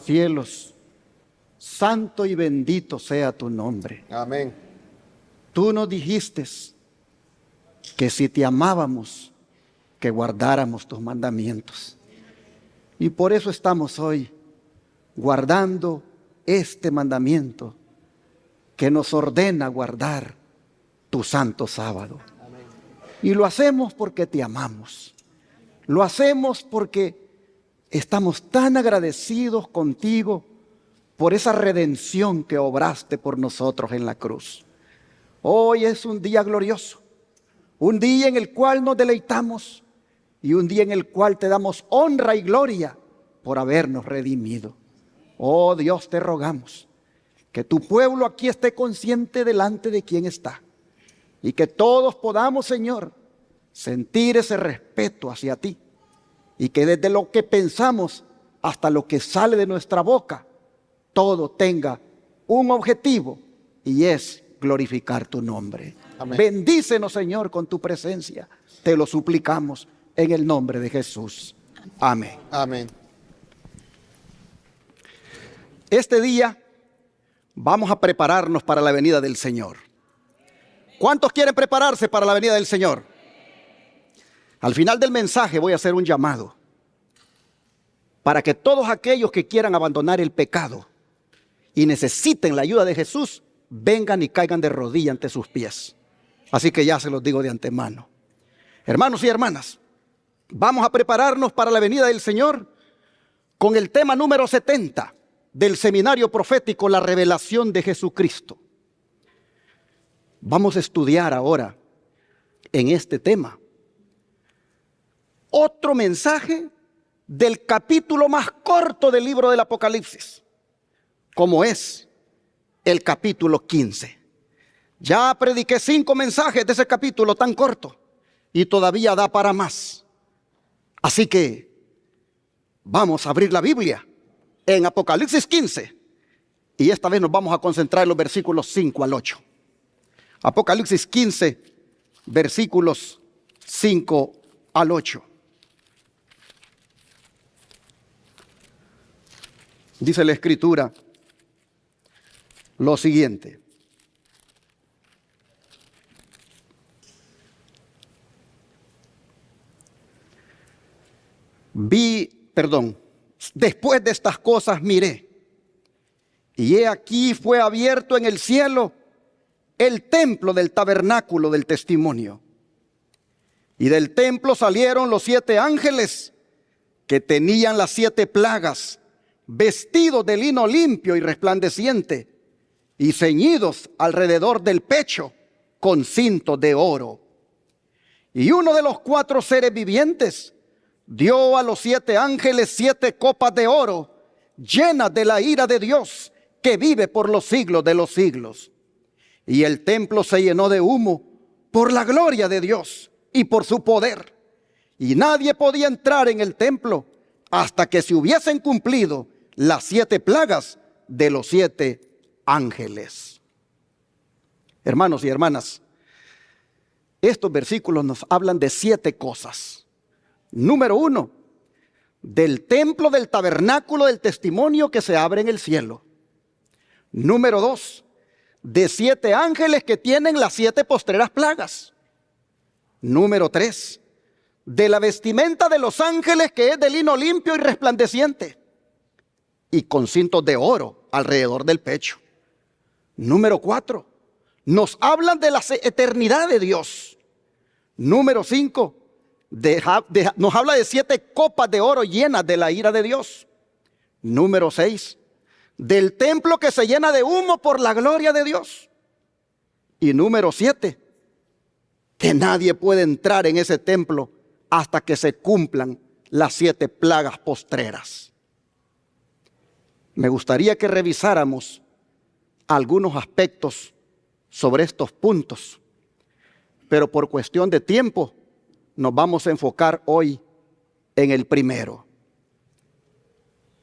cielos, santo y bendito sea tu nombre. Amén. Tú nos dijiste que si te amábamos, que guardáramos tus mandamientos. Y por eso estamos hoy guardando este mandamiento que nos ordena guardar tu santo sábado. Amén. Y lo hacemos porque te amamos. Lo hacemos porque estamos tan agradecidos contigo por esa redención que obraste por nosotros en la cruz. Hoy es un día glorioso, un día en el cual nos deleitamos y un día en el cual te damos honra y gloria por habernos redimido. Oh Dios, te rogamos que tu pueblo aquí esté consciente delante de quién está y que todos podamos, Señor, sentir ese respeto hacia ti y que desde lo que pensamos hasta lo que sale de nuestra boca, todo tenga un objetivo y es glorificar tu nombre. Amén. Bendícenos, Señor, con tu presencia. Te lo suplicamos en el nombre de Jesús. Amén. Amén. Este día vamos a prepararnos para la venida del Señor. ¿Cuántos quieren prepararse para la venida del Señor? Al final del mensaje voy a hacer un llamado para que todos aquellos que quieran abandonar el pecado y necesiten la ayuda de Jesús, vengan y caigan de rodillas ante sus pies. Así que ya se los digo de antemano. Hermanos y hermanas, vamos a prepararnos para la venida del Señor con el tema número 70 del seminario profético, la revelación de Jesucristo. Vamos a estudiar ahora en este tema otro mensaje del capítulo más corto del libro del Apocalipsis, como es el capítulo 15. Ya prediqué 5 mensajes de ese capítulo tan corto y todavía da para más. Así que vamos a abrir la Biblia en Apocalipsis 15 y esta vez nos vamos a concentrar en los versículos 5 al 8. Apocalipsis 15, versículos 5 al 8. Dice la Escritura lo siguiente. Después de estas cosas miré, y he aquí fue abierto en el cielo el templo del tabernáculo del testimonio. Y del templo salieron los 7 ángeles que tenían las 7 plagas, vestidos de lino limpio y resplandeciente, y ceñidos alrededor del pecho con cintos de oro. Y uno de los 4 seres vivientes dio a los 7 ángeles 7 copas de oro, llenas de la ira de Dios, que vive por los siglos de los siglos. Y el templo se llenó de humo por la gloria de Dios y por su poder. Y nadie podía entrar en el templo hasta que se hubiesen cumplido las 7 plagas de los 7 ángeles. Hermanos y hermanas, estos versículos nos hablan de 7 cosas. Número 1, del templo del tabernáculo del testimonio que se abre en el cielo. Número 2, de 7 ángeles que tienen las 7 postreras plagas. Número 3, de la vestimenta de los ángeles que es de lino limpio y resplandeciente y con cintos de oro alrededor del pecho. Número 4, nos hablan de la eternidad de Dios. Número 5, nos habla de 7 copas de oro llenas de la ira de Dios. Número 6, del templo que se llena de humo por la gloria de Dios. Y número 7, que nadie puede entrar en ese templo hasta que se cumplan las 7 plagas postreras. Me gustaría que revisáramos algunos aspectos sobre estos puntos, pero por cuestión de tiempo nos vamos a enfocar hoy en el primero.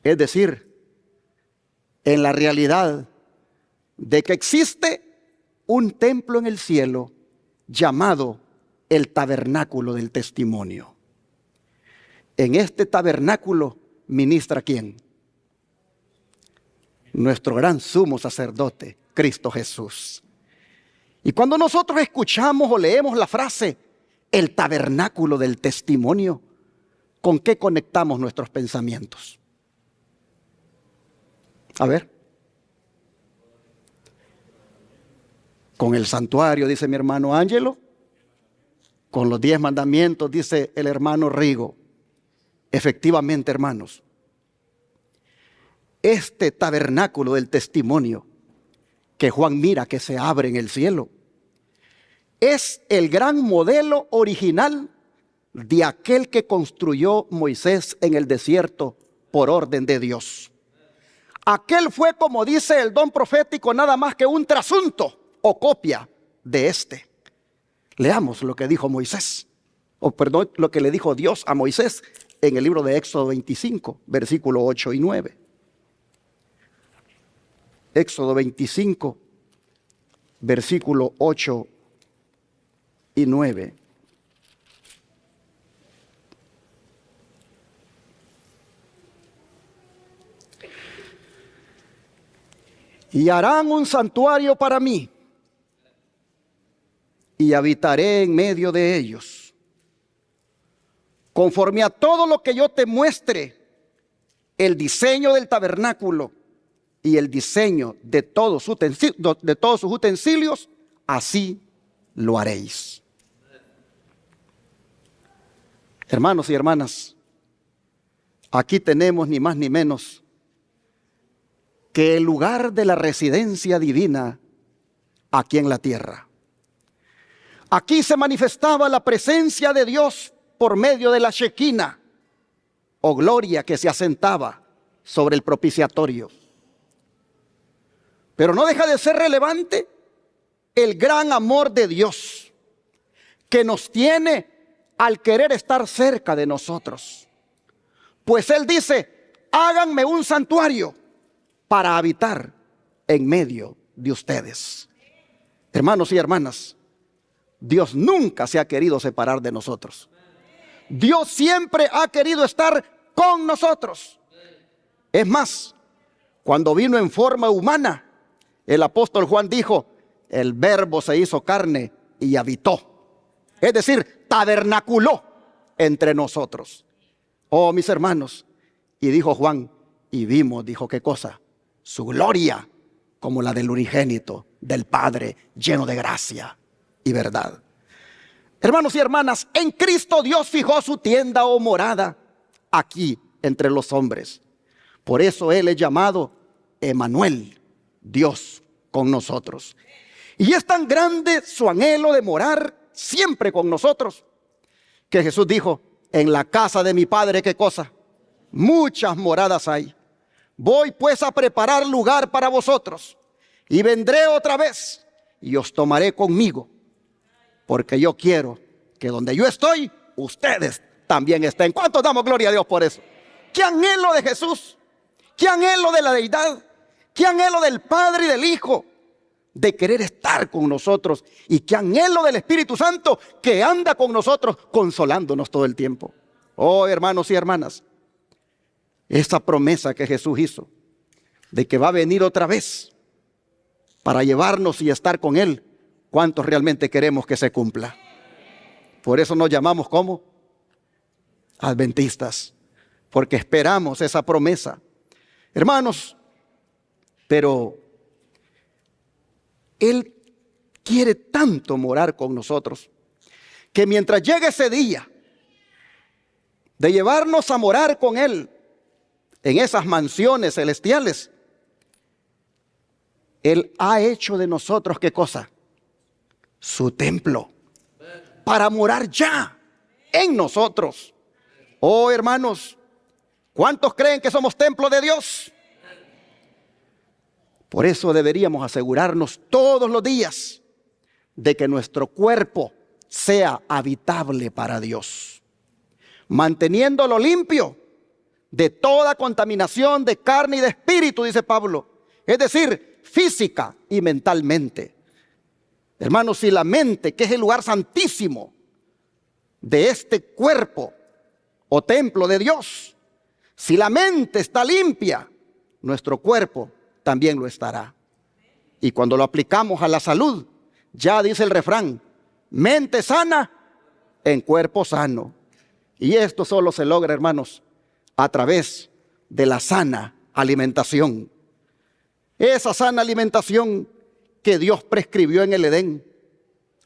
Es decir, en la realidad de que existe un templo en el cielo llamado el tabernáculo del testimonio. En este tabernáculo ministra ¿quién? nuestro gran sumo sacerdote, Cristo Jesús. Y cuando nosotros escuchamos o leemos la frase, el tabernáculo del testimonio, ¿con qué conectamos nuestros pensamientos? A ver. Con el santuario, dice mi hermano Ángelo. Con los 10 mandamientos, dice el hermano Rigo. Efectivamente, hermanos, este tabernáculo del testimonio que Juan mira que se abre en el cielo es el gran modelo original de aquel que construyó Moisés en el desierto por orden de Dios. Aquel fue, como dice el don profético, nada más que un trasunto o copia de este. Leamos lo que dijo Moisés, lo que le dijo Dios a Moisés en el libro de Éxodo 25, versículo 8 y 9. Éxodo 25, versículo 8 y 9. Y harán un santuario para mí, y habitaré en medio de ellos. Conforme a todo lo que yo te muestre, el diseño del tabernáculo y el diseño de todos sus utensilios, así lo haréis. Hermanos y hermanas, aquí tenemos ni más ni menos que el lugar de la residencia divina aquí en la tierra. Aquí se manifestaba la presencia de Dios por medio de la Shekinah, o gloria que se asentaba sobre el propiciatorio. Pero no deja de ser relevante el gran amor de Dios que nos tiene al querer estar cerca de nosotros. Pues Él dice, háganme un santuario para habitar en medio de ustedes. Hermanos y hermanas, Dios nunca se ha querido separar de nosotros. Dios siempre ha querido estar con nosotros. Es más, cuando vino en forma humana, el apóstol Juan dijo, el Verbo se hizo carne y habitó. Es decir, tabernaculó entre nosotros. Oh, mis hermanos, y dijo Juan, y vimos, dijo, ¿qué cosa? Su gloria, como la del unigénito del Padre, lleno de gracia y verdad. Hermanos y hermanas, en Cristo Dios fijó su tienda o morada aquí entre los hombres. Por eso Él es llamado Emmanuel, Dios con nosotros. Y es tan grande su anhelo de morar siempre con nosotros, que Jesús dijo, en la casa de mi Padre, ¿qué cosa? Muchas moradas hay. Voy pues a preparar lugar para vosotros, y vendré otra vez, y os tomaré conmigo, porque yo quiero que donde yo estoy, ustedes también estén. ¿Cuántos damos gloria a Dios por eso? ¡Qué anhelo de Jesús! ¡Qué anhelo de la deidad! ¡Qué anhelo del Padre y del Hijo! De querer estar con nosotros. Y qué anhelo del Espíritu Santo que anda con nosotros, consolándonos todo el tiempo. Oh, hermanos y hermanas, esa promesa que Jesús hizo, de que va a venir otra vez para llevarnos y estar con Él, ¿cuántos realmente queremos que se cumpla? Por eso nos llamamos ¿cómo? Adventistas, porque esperamos esa promesa. Hermanos, pero Él quiere tanto morar con nosotros, que mientras llegue ese día de llevarnos a morar con Él en esas mansiones celestiales, Él ha hecho de nosotros ¿qué cosa? Su templo, para morar ya en nosotros. Oh, hermanos, ¿cuántos creen que somos templo de Dios? Por eso deberíamos asegurarnos todos los días de que nuestro cuerpo sea habitable para Dios, manteniéndolo limpio de toda contaminación de carne y de espíritu, dice Pablo, es decir, física y mentalmente. Hermanos, si la mente, que es el lugar santísimo de este cuerpo o templo de Dios, si la mente está limpia, nuestro cuerpo también lo estará. Y cuando lo aplicamos a la salud, ya dice el refrán, mente sana en cuerpo sano. Y esto solo se logra, hermanos, a través de la sana alimentación. Esa sana alimentación que Dios prescribió en el Edén,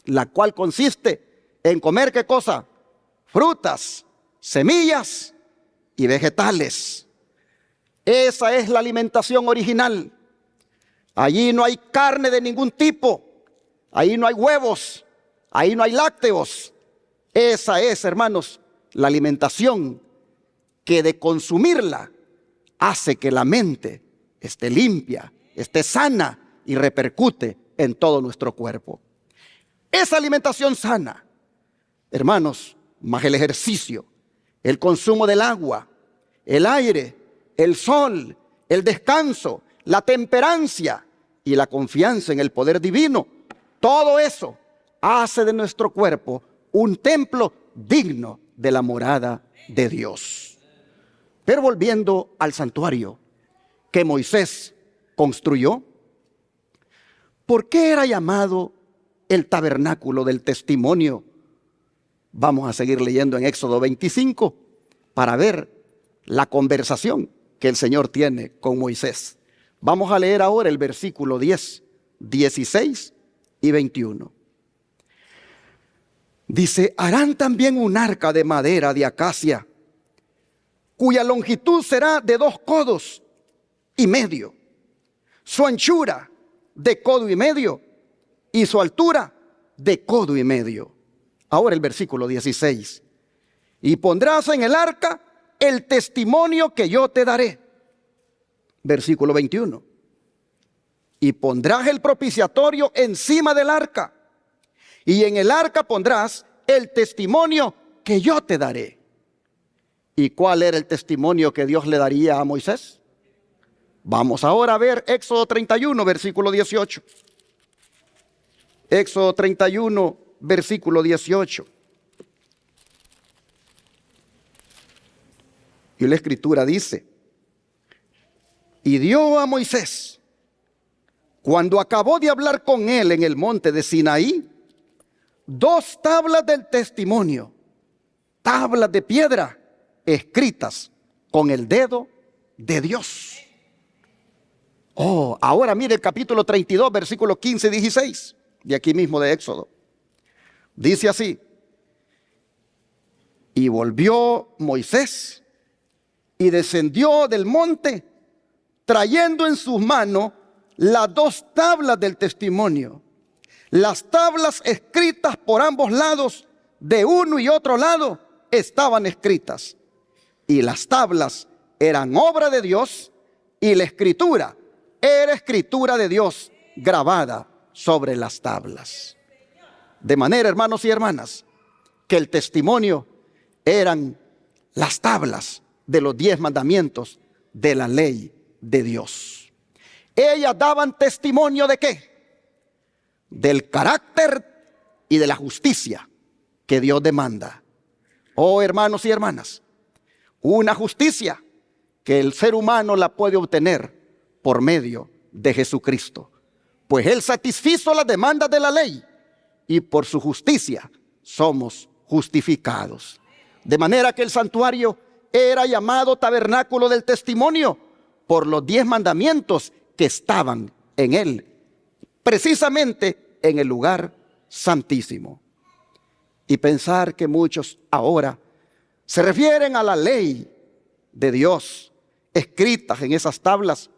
la cual consiste en comer, ¿qué cosa? Frutas, semillas y vegetales. Esa es la alimentación original. Allí no hay carne de ningún tipo, ahí no hay huevos, ahí no hay lácteos. Esa es, hermanos, la alimentación que de consumirla hace que la mente esté limpia, esté sana y repercute en todo nuestro cuerpo. Esa alimentación sana, hermanos, más el ejercicio, el consumo del agua, el aire, el sol, el descanso, la temperancia y la confianza en el poder divino, todo eso hace de nuestro cuerpo un templo digno de la morada de Dios. Pero volviendo al santuario que Moisés construyó, ¿por qué era llamado el tabernáculo del testimonio? Vamos a seguir leyendo en Éxodo 25 para ver la conversación que el Señor tiene con Moisés. Vamos a leer ahora el versículo 10, 16 y 21. Dice, harán también un arca de madera de acacia, cuya longitud será de 2 codos y medio, su anchura de codo y medio y su altura de codo y medio. Ahora el versículo 16. Y pondrás en el arca el testimonio que yo te daré. Versículo 21. Y pondrás el propiciatorio encima del arca, y en el arca pondrás el testimonio que yo te daré. ¿Y cuál era el testimonio que Dios le daría a Moisés? Vamos ahora a ver Éxodo 31, versículo 18. Éxodo 31, versículo 18. Y la Escritura dice, y dio a Moisés, cuando acabó de hablar con él en el monte de Sinaí, 2 tablas del testimonio, tablas de piedra escritas con el dedo de Dios. Oh, ahora mire el capítulo 32, versículo 15 y 16, de aquí mismo de Éxodo. Dice así, y volvió Moisés y descendió del monte, trayendo en sus manos las 2 tablas del testimonio, las tablas escritas por ambos lados, de uno y otro lado, estaban escritas. Y las tablas eran obra de Dios, y la escritura era escritura de Dios grabada sobre las tablas. De manera, hermanos y hermanas, que el testimonio eran las tablas de los 10 mandamientos de la ley de Dios. Ellas daban testimonio ¿de qué? Del carácter y de la justicia que Dios demanda. Oh, hermanos y hermanas, una justicia que el ser humano la puede obtener por medio de Jesucristo, pues Él satisfizo las demandas de la ley y por su justicia somos justificados. De manera que el santuario era llamado tabernáculo del testimonio por los 10 mandamientos que estaban en él, precisamente en el lugar santísimo. Y pensar que muchos ahora se refieren a la ley de Dios escritas en esas tablas,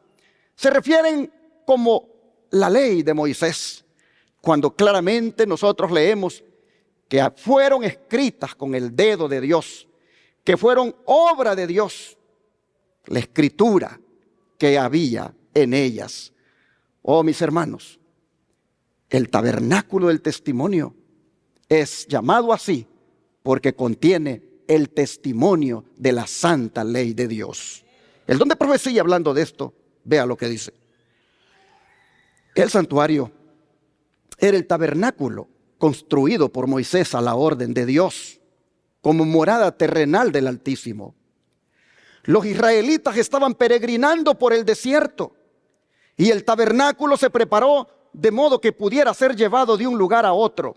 se refieren como la ley de Moisés, cuando claramente nosotros leemos que fueron escritas con el dedo de Dios, que fueron obra de Dios, la escritura que había en ellas. Oh, mis hermanos, el tabernáculo del testimonio es llamado así porque contiene el testimonio de la santa ley de Dios. El don de profecía, hablando de esto, vea lo que dice. El santuario era el tabernáculo construido por Moisés a la orden de Dios, como morada terrenal del Altísimo. Los israelitas estaban peregrinando por el desierto y el tabernáculo se preparó de modo que pudiera ser llevado de un lugar a otro.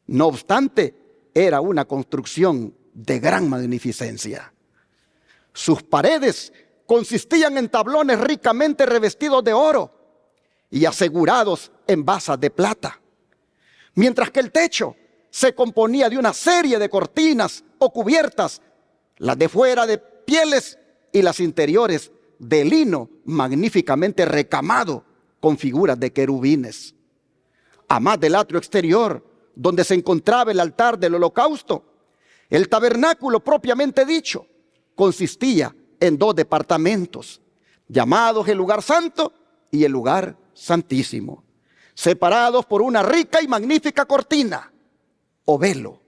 No obstante, era una construcción de gran magnificencia. Sus paredes consistían en tablones ricamente revestidos de oro y asegurados en basas de plata, mientras que el techo se componía de una serie de cortinas o cubiertas, las de fuera de pieles y las interiores de lino magníficamente recamado con figuras de querubines. A más del atrio exterior, donde se encontraba el altar del holocausto, el tabernáculo propiamente dicho consistía en 2 departamentos, llamados el lugar santo y el lugar santísimo, separados por una rica y magnífica cortina o velo.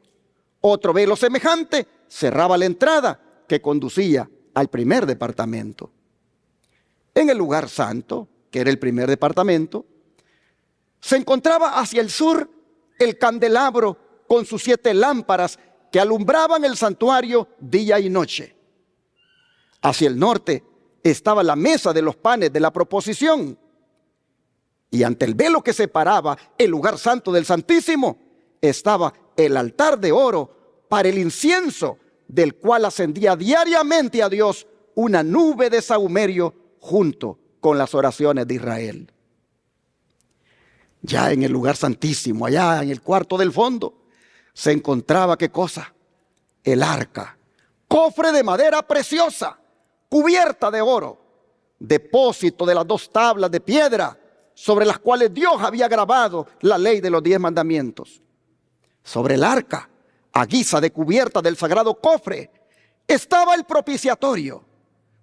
Otro velo semejante cerraba la entrada que conducía al primer departamento. En el lugar santo, que era el primer departamento, se encontraba hacia el sur el candelabro con sus 7 lámparas que alumbraban el santuario día y noche. Hacia el norte estaba la mesa de los panes de la proposición, y ante el velo que separaba el lugar santo del Santísimo estaba el altar de oro para el incienso, del cual ascendía diariamente a Dios una nube de sahumerio junto con las oraciones de Israel. Ya en el lugar santísimo, allá en el cuarto del fondo, se encontraba, ¿qué cosa? El arca, cofre de madera preciosa, cubierta de oro, depósito de las 2 tablas de piedra sobre las cuales Dios había grabado la ley de los 10 mandamientos. Sobre el arca, a guisa de cubierta del sagrado cofre, estaba el propiciatorio,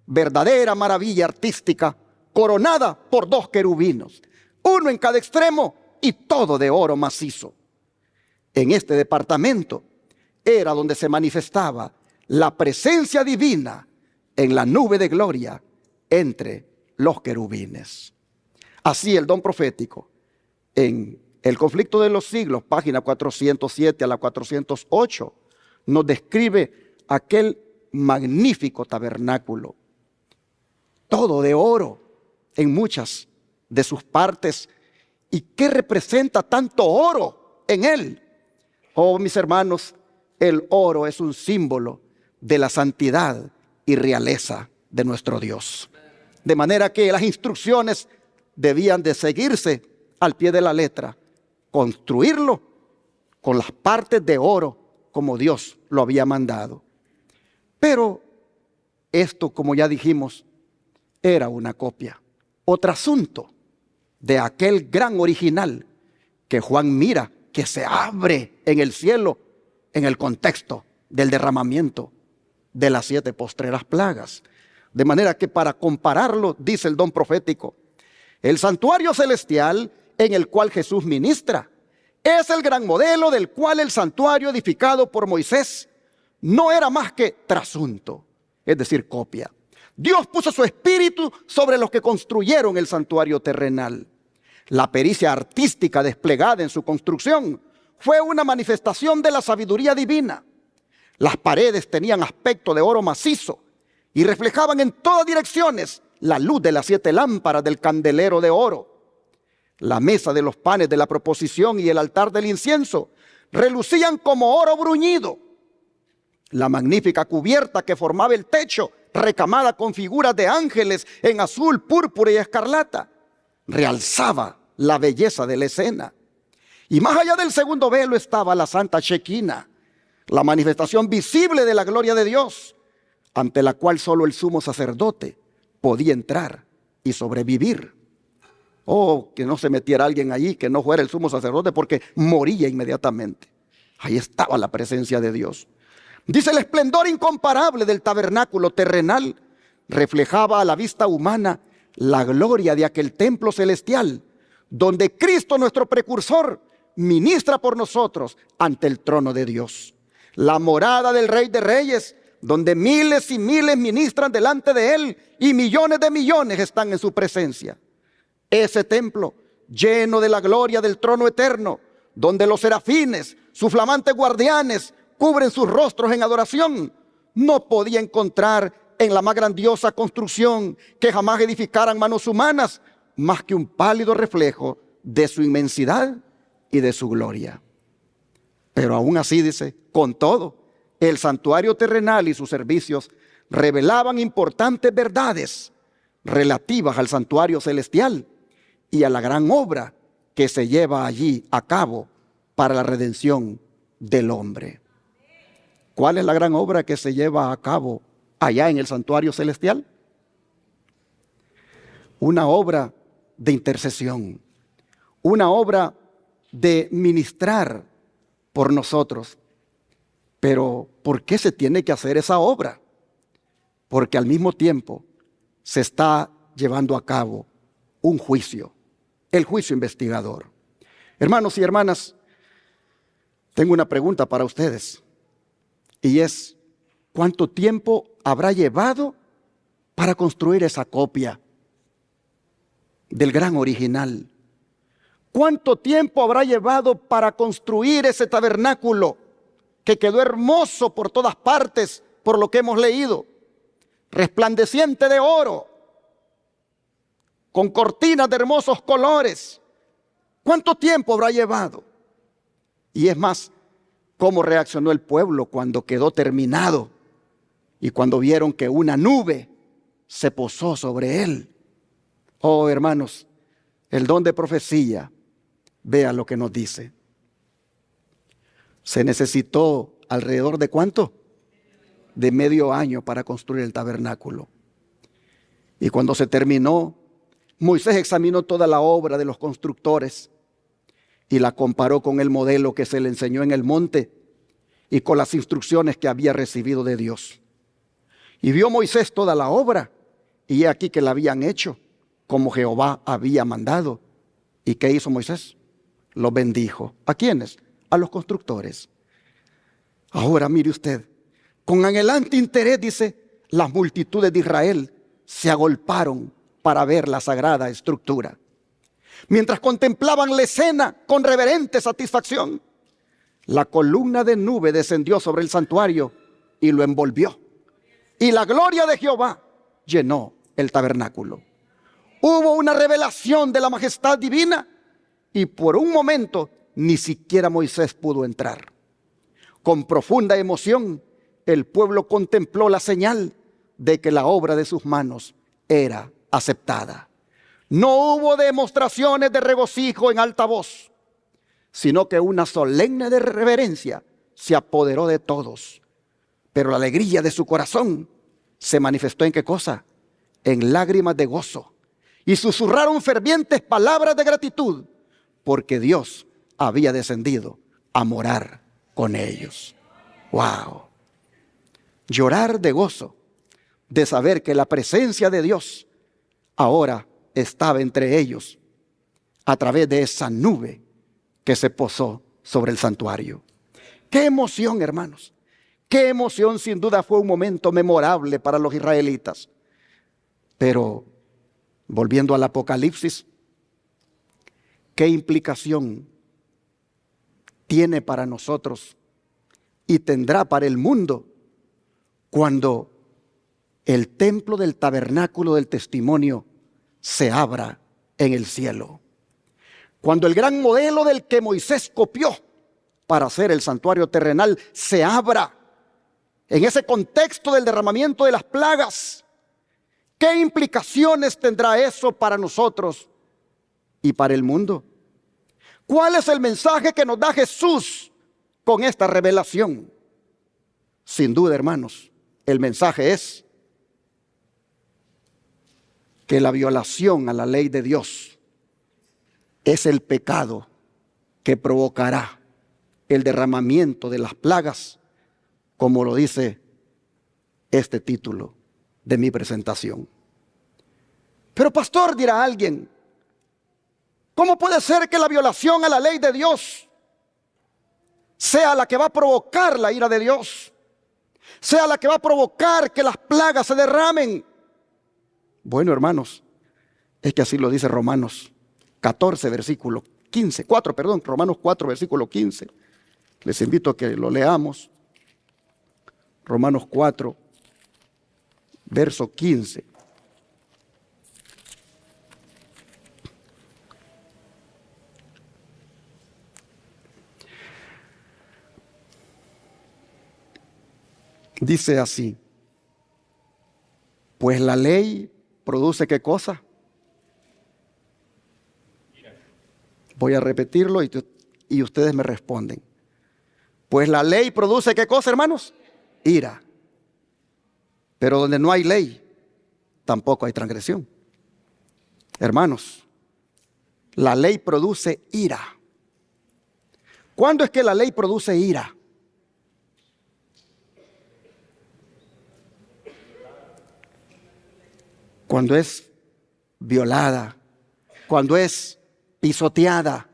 verdadera maravilla artística, coronada por 2 querubinos, uno en cada extremo y todo de oro macizo. En este departamento era donde se manifestaba la presencia divina en la nube de gloria entre los querubines. Así el don profético, en El conflicto de los siglos, página 407 a la 408, nos describe aquel magnífico tabernáculo, todo de oro en muchas de sus partes. ¿Y qué representa tanto oro en él? Oh, mis hermanos, el oro es un símbolo de la santidad y realeza de nuestro Dios. De manera que las instrucciones debían de seguirse al pie de la letra, construirlo con las partes de oro como Dios lo había mandado. Pero esto, como ya dijimos, era una copia, otro asunto de aquel gran original que Juan mira que se abre en el cielo en el contexto del derramamiento de las 7 postreras plagas. De manera que para compararlo, dice el don profético, el santuario celestial en el cual Jesús ministra es el gran modelo del cual el santuario edificado por Moisés no era más que trasunto, es decir, copia. Dios puso su espíritu sobre los que construyeron el santuario terrenal. La pericia artística desplegada en su construcción fue una manifestación de la sabiduría divina. Las paredes tenían aspecto de oro macizo y reflejaban en todas direcciones la luz de las 7 lámparas del candelero de oro. La mesa de los panes de la proposición y el altar del incienso relucían como oro bruñido. La magnífica cubierta que formaba el techo, recamada con figuras de ángeles en azul, púrpura y escarlata, realzaba la belleza de la escena. Y más allá del segundo velo estaba la santa Shequina, la manifestación visible de la gloria de Dios, ante la cual solo el sumo sacerdote podía entrar y sobrevivir. Oh, que no se metiera alguien allí que no fuera el sumo sacerdote, porque moría inmediatamente. Ahí estaba la presencia de Dios. Dice, el esplendor incomparable del tabernáculo terrenal reflejaba a la vista humana la gloria de aquel templo celestial, donde Cristo, nuestro precursor, ministra por nosotros ante el trono de Dios. La morada del Rey de Reyes, donde miles y miles ministran delante de Él y millones de millones están en su presencia. Ese templo lleno de la gloria del trono eterno, donde los serafines, sus flamantes guardianes, cubren sus rostros en adoración, no podía encontrar en la más grandiosa construcción que jamás edificaran manos humanas, más que un pálido reflejo de su inmensidad y de su gloria. Pero aún así, dice, con todo, el santuario terrenal y sus servicios revelaban importantes verdades relativas al santuario celestial y a la gran obra que se lleva allí a cabo para la redención del hombre. ¿Cuál es la gran obra que se lleva a cabo allá en el santuario celestial? Una obra de intercesión, una obra de ministrar por nosotros. Pero ¿por qué se tiene que hacer esa obra? Porque al mismo tiempo se está llevando a cabo un juicio, el juicio investigador. Hermanos y hermanas, tengo una pregunta para ustedes, y es: ¿cuánto tiempo habrá llevado para construir esa copia del gran original? ¿Cuánto tiempo habrá llevado para construir ese tabernáculo que quedó hermoso por todas partes, por lo que hemos leído, resplandeciente de oro, con cortinas de hermosos colores? ¿Cuánto tiempo habrá llevado? Y es más, ¿cómo reaccionó el pueblo cuando quedó terminado y cuando vieron que una nube se posó sobre él? Oh, hermanos, el don de profecía, vea lo que nos dice. Se necesitó alrededor de ¿cuánto? De medio año para construir el tabernáculo. Y cuando se terminó, Moisés examinó toda la obra de los constructores y la comparó con el modelo que se le enseñó en el monte y con las instrucciones que había recibido de Dios. Y vio Moisés toda la obra, y he aquí que la habían hecho como Jehová había mandado. ¿Y qué hizo Moisés? Los bendijo. ¿A quiénes? A los constructores. Ahora mire usted, con anhelante interés, dice, las multitudes de Israel se agolparon para ver la sagrada estructura. Mientras contemplaban la escena con reverente satisfacción, la columna de nube descendió sobre el santuario y lo envolvió. Y la gloria de Jehová llenó el tabernáculo. Hubo una revelación de la majestad divina y por un momento ni siquiera Moisés pudo entrar. Con profunda emoción, el pueblo contempló la señal de que la obra de sus manos era aceptada. No hubo demostraciones de regocijo en alta voz, sino que una solemne de reverencia se apoderó de todos. Pero la alegría de su corazón se manifestó ¿en qué cosa? En lágrimas de gozo. Y susurraron fervientes palabras de gratitud, porque Dios había descendido a morar con ellos. ¡Wow! Llorar de gozo, de saber que la presencia de Dios ahora estaba entre ellos a través de esa nube que se posó sobre el santuario. ¡Qué emoción, hermanos! ¡Qué emoción! Sin duda fue un momento memorable para los israelitas. Pero, volviendo al Apocalipsis, ¿qué implicación tiene para nosotros y tendrá para el mundo cuando el templo del tabernáculo del testimonio se abra en el cielo? Cuando el gran modelo del que Moisés copió para hacer el santuario terrenal se abra en ese contexto del derramamiento de las plagas, ¿qué implicaciones tendrá eso para nosotros y para el mundo? ¿Cuál es el mensaje que nos da Jesús con esta revelación? Sin duda, hermanos, el mensaje es que la violación a la ley de Dios es el pecado que provocará el derramamiento de las plagas, como lo dice este título de mi presentación. Pero pastor, dirá alguien, ¿cómo puede ser que la violación a la ley de Dios sea la que va a provocar la ira de Dios? Sea la que va a provocar que las plagas se derramen. Bueno, hermanos, es que así lo dice Romanos 14, versículo 15, Romanos 4, versículo 15. Les invito a que lo leamos. Romanos 4, verso 15. Dice así: pues la ley produce ¿qué cosa? Voy a repetirlo y ustedes me responden. Pues la ley produce ¿qué cosa, hermanos? Ira. Pero donde no hay ley, tampoco hay transgresión. Hermanos, la ley produce ira. ¿Cuándo es que la ley produce ira? Cuando es violada, cuando es pisoteada,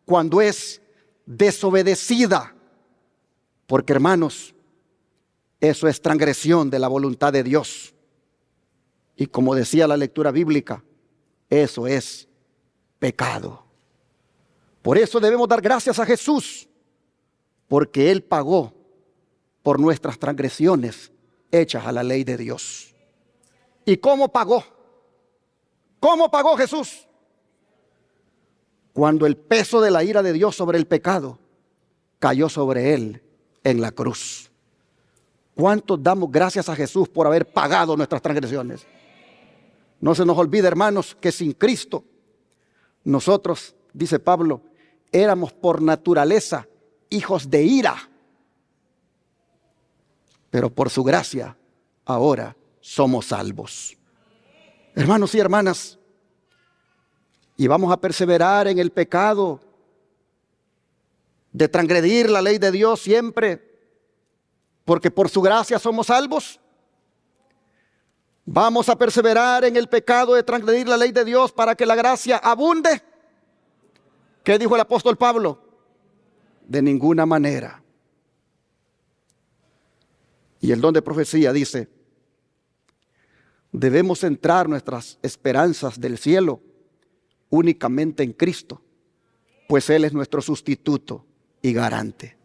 cuando es desobedecida. Porque, hermanos, eso es transgresión de la voluntad de Dios. Y como decía la lectura bíblica, eso es pecado. Por eso debemos dar gracias a Jesús, porque Él pagó por nuestras transgresiones hechas a la ley de Dios. ¿Y cómo pagó? ¿Cómo pagó Jesús? Cuando el peso de la ira de Dios sobre el pecado cayó sobre Él en la cruz. ¿Cuántos damos gracias a Jesús por haber pagado nuestras transgresiones? No se nos olvide, hermanos, que sin Cristo nosotros, dice Pablo, éramos por naturaleza hijos de ira. Pero por su gracia ahora somos salvos. Hermanos y hermanas, y vamos a perseverar en el pecado de transgredir la ley de Dios siempre, porque por su gracia somos salvos. Vamos a perseverar en el pecado de transgredir la ley de Dios para que la gracia abunde. ¿Qué dijo el apóstol Pablo? De ninguna manera. Y el don de profecía dice: debemos centrar nuestras esperanzas del cielo únicamente en Cristo, pues Él es nuestro sustituto y garante.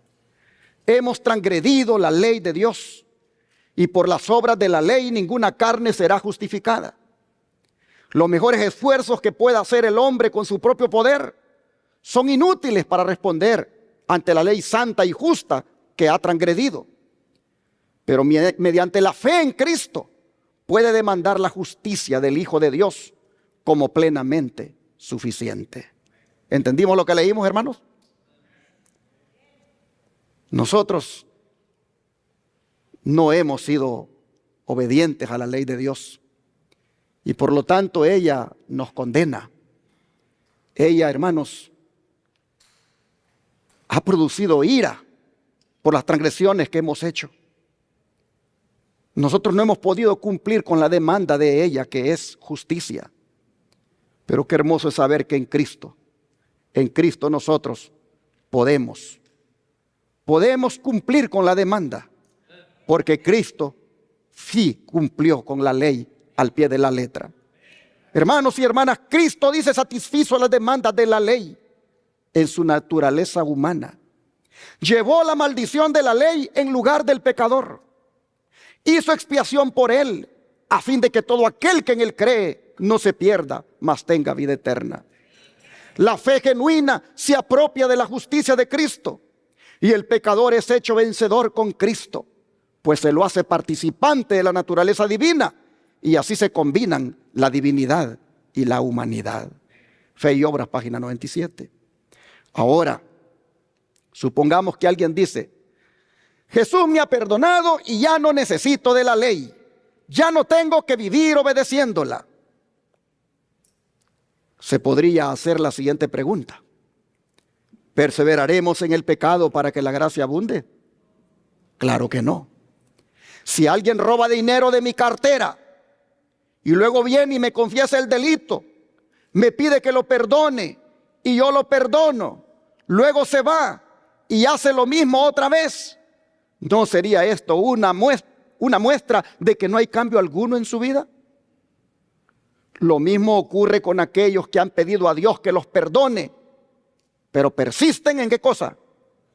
Hemos transgredido la ley de Dios, y por las obras de la ley ninguna carne será justificada. Los mejores esfuerzos que pueda hacer el hombre con su propio poder son inútiles para responder ante la ley santa y justa que ha transgredido. Pero mediante la fe en Cristo puede demandar la justicia del Hijo de Dios como plenamente suficiente. ¿Entendimos lo que leímos, hermanos? Nosotros no hemos sido obedientes a la ley de Dios y por lo tanto ella nos condena. Ella, hermanos, ha producido ira por las transgresiones que hemos hecho. Nosotros no hemos podido cumplir con la demanda de ella, que es justicia. Pero qué hermoso es saber que en Cristo nosotros podemos cumplir con la demanda, porque Cristo sí cumplió con la ley al pie de la letra. Hermanos y hermanas, Cristo dice satisfizo las demandas de la ley en su naturaleza humana. Llevó la maldición de la ley en lugar del pecador. Hizo expiación por él, a fin de que todo aquel que en él cree no se pierda, mas tenga vida eterna. La fe genuina se apropia de la justicia de Cristo, y el pecador es hecho vencedor con Cristo, pues se lo hace participante de la naturaleza divina, y así se combinan la divinidad y la humanidad. Fe y Obras, página 97. Ahora, supongamos que alguien dice: Jesús me ha perdonado y ya no necesito de la ley. Ya no tengo que vivir obedeciéndola. Se podría hacer la siguiente pregunta: ¿perseveraremos en el pecado para que la gracia abunde? Claro que no. Si alguien roba dinero de mi cartera y luego viene y me confiesa el delito, me pide que lo perdone y yo lo perdono, luego se va y hace lo mismo otra vez, ¿no sería esto una muestra de que no hay cambio alguno en su vida? Lo mismo ocurre con aquellos que han pedido a Dios que los perdone, pero persisten ¿en qué cosa?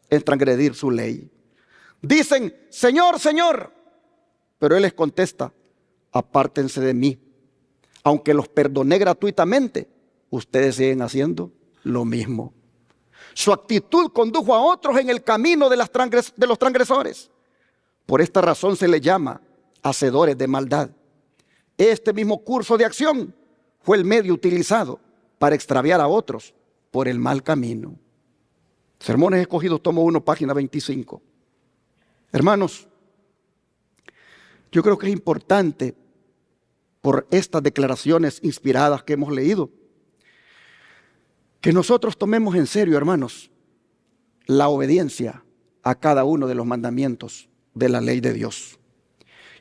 En transgredir su ley. Dicen: Señor, Señor, pero Él les contesta: apártense de mí. Aunque los perdoné gratuitamente, ustedes siguen haciendo lo mismo. Su actitud condujo a otros en el camino de los transgresores. Por esta razón se les llama hacedores de maldad. Este mismo curso de acción fue el medio utilizado para extraviar a otros por el mal camino. Sermones Escogidos, tomo 1, página 25. Hermanos, yo creo que es importante, por estas declaraciones inspiradas que hemos leído, que nosotros tomemos en serio, hermanos, la obediencia a cada uno de los mandamientos de la ley de Dios.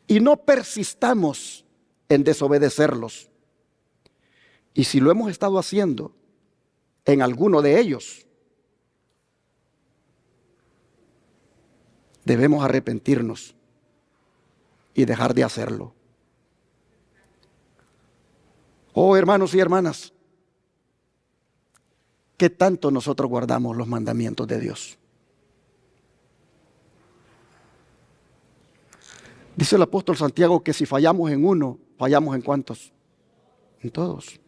Y no persistamos en desobedecerlos. Y si lo hemos estado haciendo en alguno de ellos, debemos arrepentirnos y dejar de hacerlo. Oh, hermanos y hermanas, ¿qué tanto nosotros guardamos los mandamientos de Dios? Dice el apóstol Santiago que si fallamos en uno, ¿fallamos en cuántos? En todos.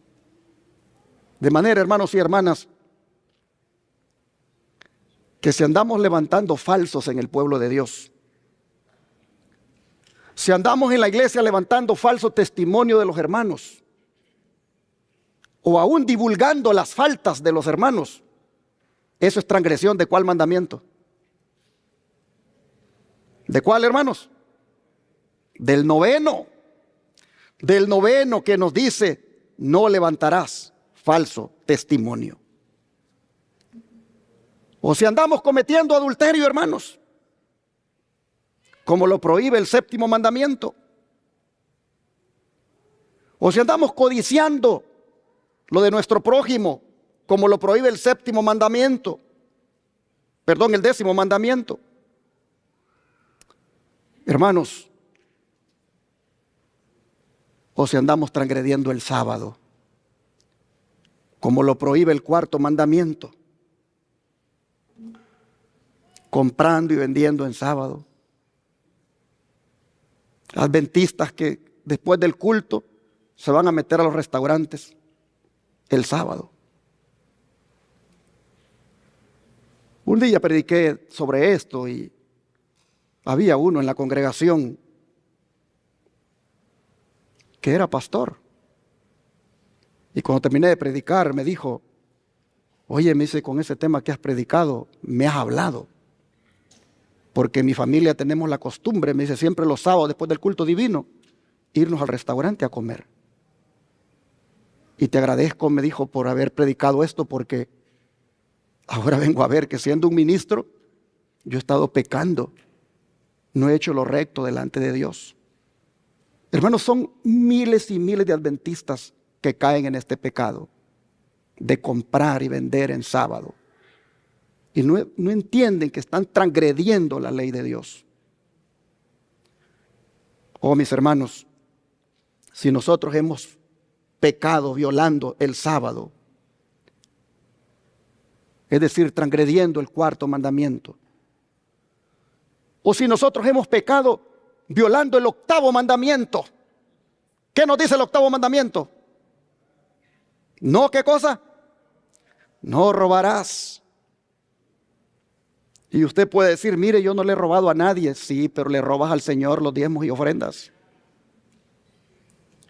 De manera, hermanos y hermanas, que si andamos levantando falsos en el pueblo de Dios, si andamos en la iglesia levantando falso testimonio de los hermanos, o aún divulgando las faltas de los hermanos, eso es transgresión ¿de cuál mandamiento? ¿De cuál, hermanos? Del noveno que nos dice: no levantarás falso testimonio. O si andamos cometiendo adulterio, hermanos, como lo prohíbe el 7º mandamiento. O si andamos codiciando lo de nuestro prójimo, como lo prohíbe el 7º mandamiento. Perdón, el 10º mandamiento. Hermanos, o si andamos transgrediendo el sábado, como lo prohíbe el 4º mandamiento, comprando y vendiendo en sábado. Adventistas que después del culto se van a meter a los restaurantes el sábado. Un día prediqué sobre esto y había uno en la congregación que era pastor. Y cuando terminé de predicar me dijo: oye, me dice, con ese tema que has predicado, me has hablado. Porque en mi familia tenemos la costumbre, me dice, siempre los sábados después del culto divino, irnos al restaurante a comer. Y te agradezco, me dijo, por haber predicado esto, porque ahora vengo a ver que siendo un ministro, yo he estado pecando. No he hecho lo recto delante de Dios. Hermanos, son miles y miles de adventistas que caen en este pecado de comprar y vender en sábado. Y no entienden que están transgrediendo la ley de Dios. Oh, mis hermanos, si nosotros hemos pecado violando el sábado, es decir, transgrediendo el 4º mandamiento, o si nosotros hemos pecado violando el 8º mandamiento, ¿qué nos dice el 8º mandamiento? No, ¿qué cosa? No robarás. Y usted puede decir, mire, yo no le he robado a nadie. Sí, pero le robas al Señor los diezmos y ofrendas.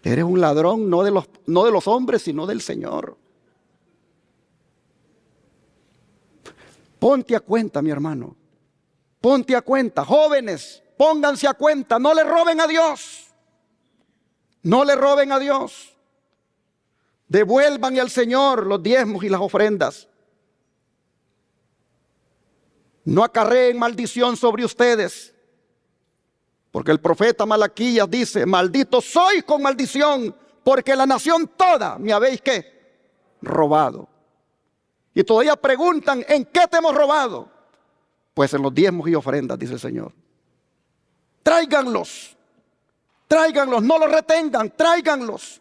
Eres un ladrón, no de los hombres, sino del Señor. Ponte a cuenta, mi hermano. Ponte a cuenta. Jóvenes, pónganse a cuenta. No le roben a Dios. No le roben a Dios. Devuélvanle al Señor los diezmos y las ofrendas. No acarreen maldición sobre ustedes. Porque el profeta Malaquías dice: maldito soy con maldición, porque la nación toda me habéis ¿qué? Robado. Y todavía preguntan: ¿en qué te hemos robado? Pues en los diezmos y ofrendas, dice el Señor. Tráiganlos, tráiganlos, no los retengan, tráiganlos.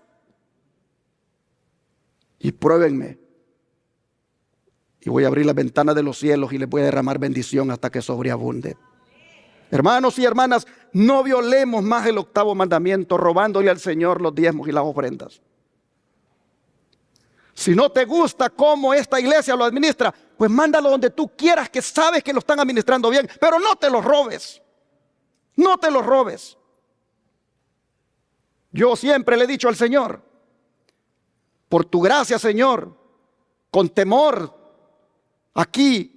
Y pruébenme. Y voy a abrir las ventanas de los cielos y les voy a derramar bendición hasta que sobreabunde. Hermanos y hermanas, no violemos más el 8º mandamiento robándole al Señor los diezmos y las ofrendas. Si no te gusta cómo esta iglesia lo administra, pues mándalo donde tú quieras, que sabes que lo están administrando bien, pero no te los robes. No te los robes. Yo siempre le he dicho al Señor, por tu gracia, Señor, con temor, aquí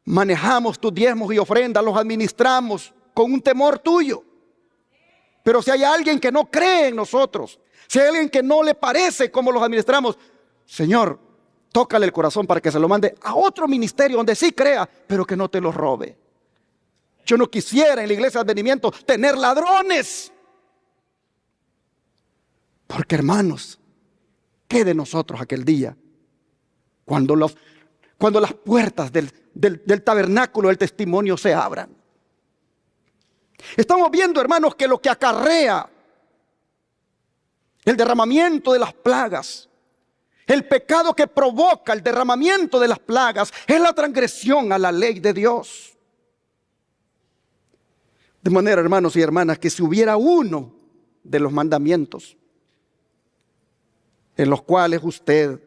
manejamos tus diezmos y ofrendas, los administramos con un temor tuyo. Pero si hay alguien que no cree en nosotros, si hay alguien que no le parece cómo los administramos, Señor, tócale el corazón para que se lo mande a otro ministerio donde sí crea, pero que no te los robe. Yo no quisiera en la iglesia de advenimiento tener ladrones. Porque, hermanos, ¿qué de nosotros aquel día? Cuando las puertas del tabernáculo del testimonio se abran. Estamos viendo, hermanos, que lo que acarrea el derramamiento de las plagas, el pecado que provoca el derramamiento de las plagas, es la transgresión a la ley de Dios. De manera, hermanos y hermanas, que si hubiera uno de los mandamientos en los cuales usted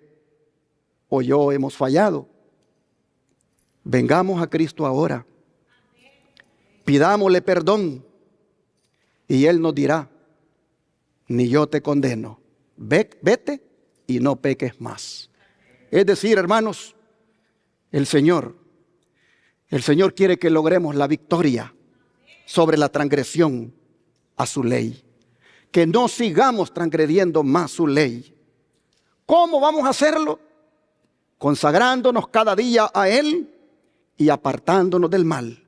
o yo hemos fallado, vengamos a Cristo ahora, pidámosle perdón y Él nos dirá: ni yo te condeno, vete y no peques más. Es decir, hermanos, el Señor quiere que logremos la victoria sobre la transgresión a su ley, que no sigamos transgrediendo más su ley. ¿Cómo vamos a hacerlo? Consagrándonos cada día a Él y apartándonos del mal.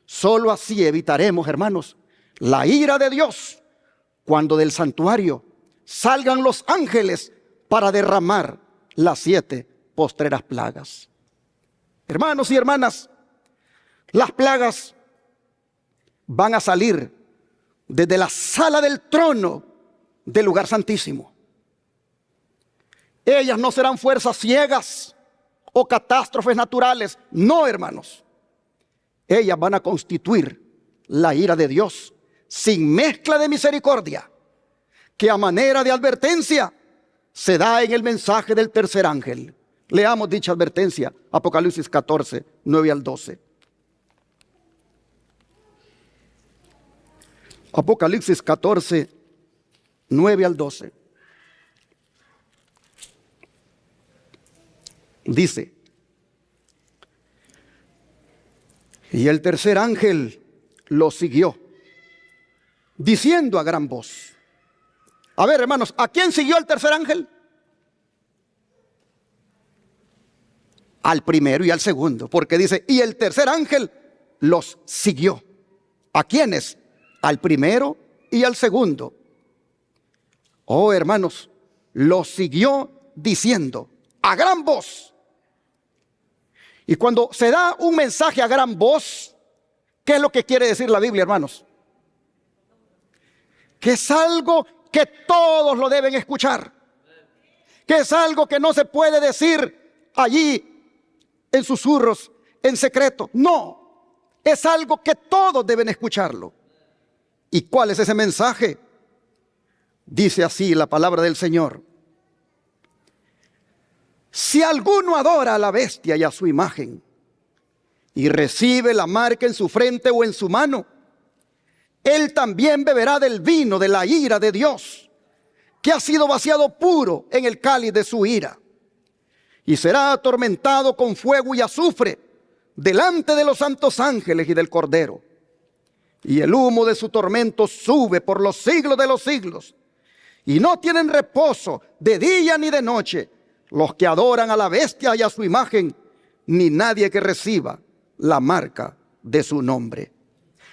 Solo así evitaremos, hermanos, la ira de Dios cuando del santuario salgan los ángeles para derramar las 7 postreras plagas. Hermanos y hermanas, las plagas van a salir desde la sala del trono del lugar santísimo. Ellas no serán fuerzas ciegas o catástrofes naturales. No, hermanos. Ellas van a constituir la ira de Dios sin mezcla de misericordia, que a manera de advertencia se da en el mensaje del tercer ángel. Leamos dicha advertencia, Apocalipsis 14, 9 al 12. Apocalipsis 14, 9 al 12. Dice: y el tercer ángel lo siguió, diciendo a gran voz. A ver, hermanos, ¿a quién siguió el tercer ángel? Al primero y al segundo, porque dice: y el tercer ángel los siguió. ¿A quiénes? Al primero y al segundo. Oh, hermanos, los siguió diciendo a gran voz. Y cuando se da un mensaje a gran voz, ¿qué es lo que quiere decir la Biblia, hermanos? Que es algo que todos lo deben escuchar. Que es algo que no se puede decir allí en susurros, en secreto. No, es algo que todos deben escucharlo. ¿Y cuál es ese mensaje? Dice así la palabra del Señor: si alguno adora a la bestia y a su imagen, y recibe la marca en su frente o en su mano, él también beberá del vino de la ira de Dios, que ha sido vaciado puro en el cáliz de su ira, y será atormentado con fuego y azufre delante de los santos ángeles y del Cordero. Y el humo de su tormento sube por los siglos de los siglos, y no tienen reposo de día ni de noche los que adoran a la bestia y a su imagen, ni nadie que reciba la marca de su nombre.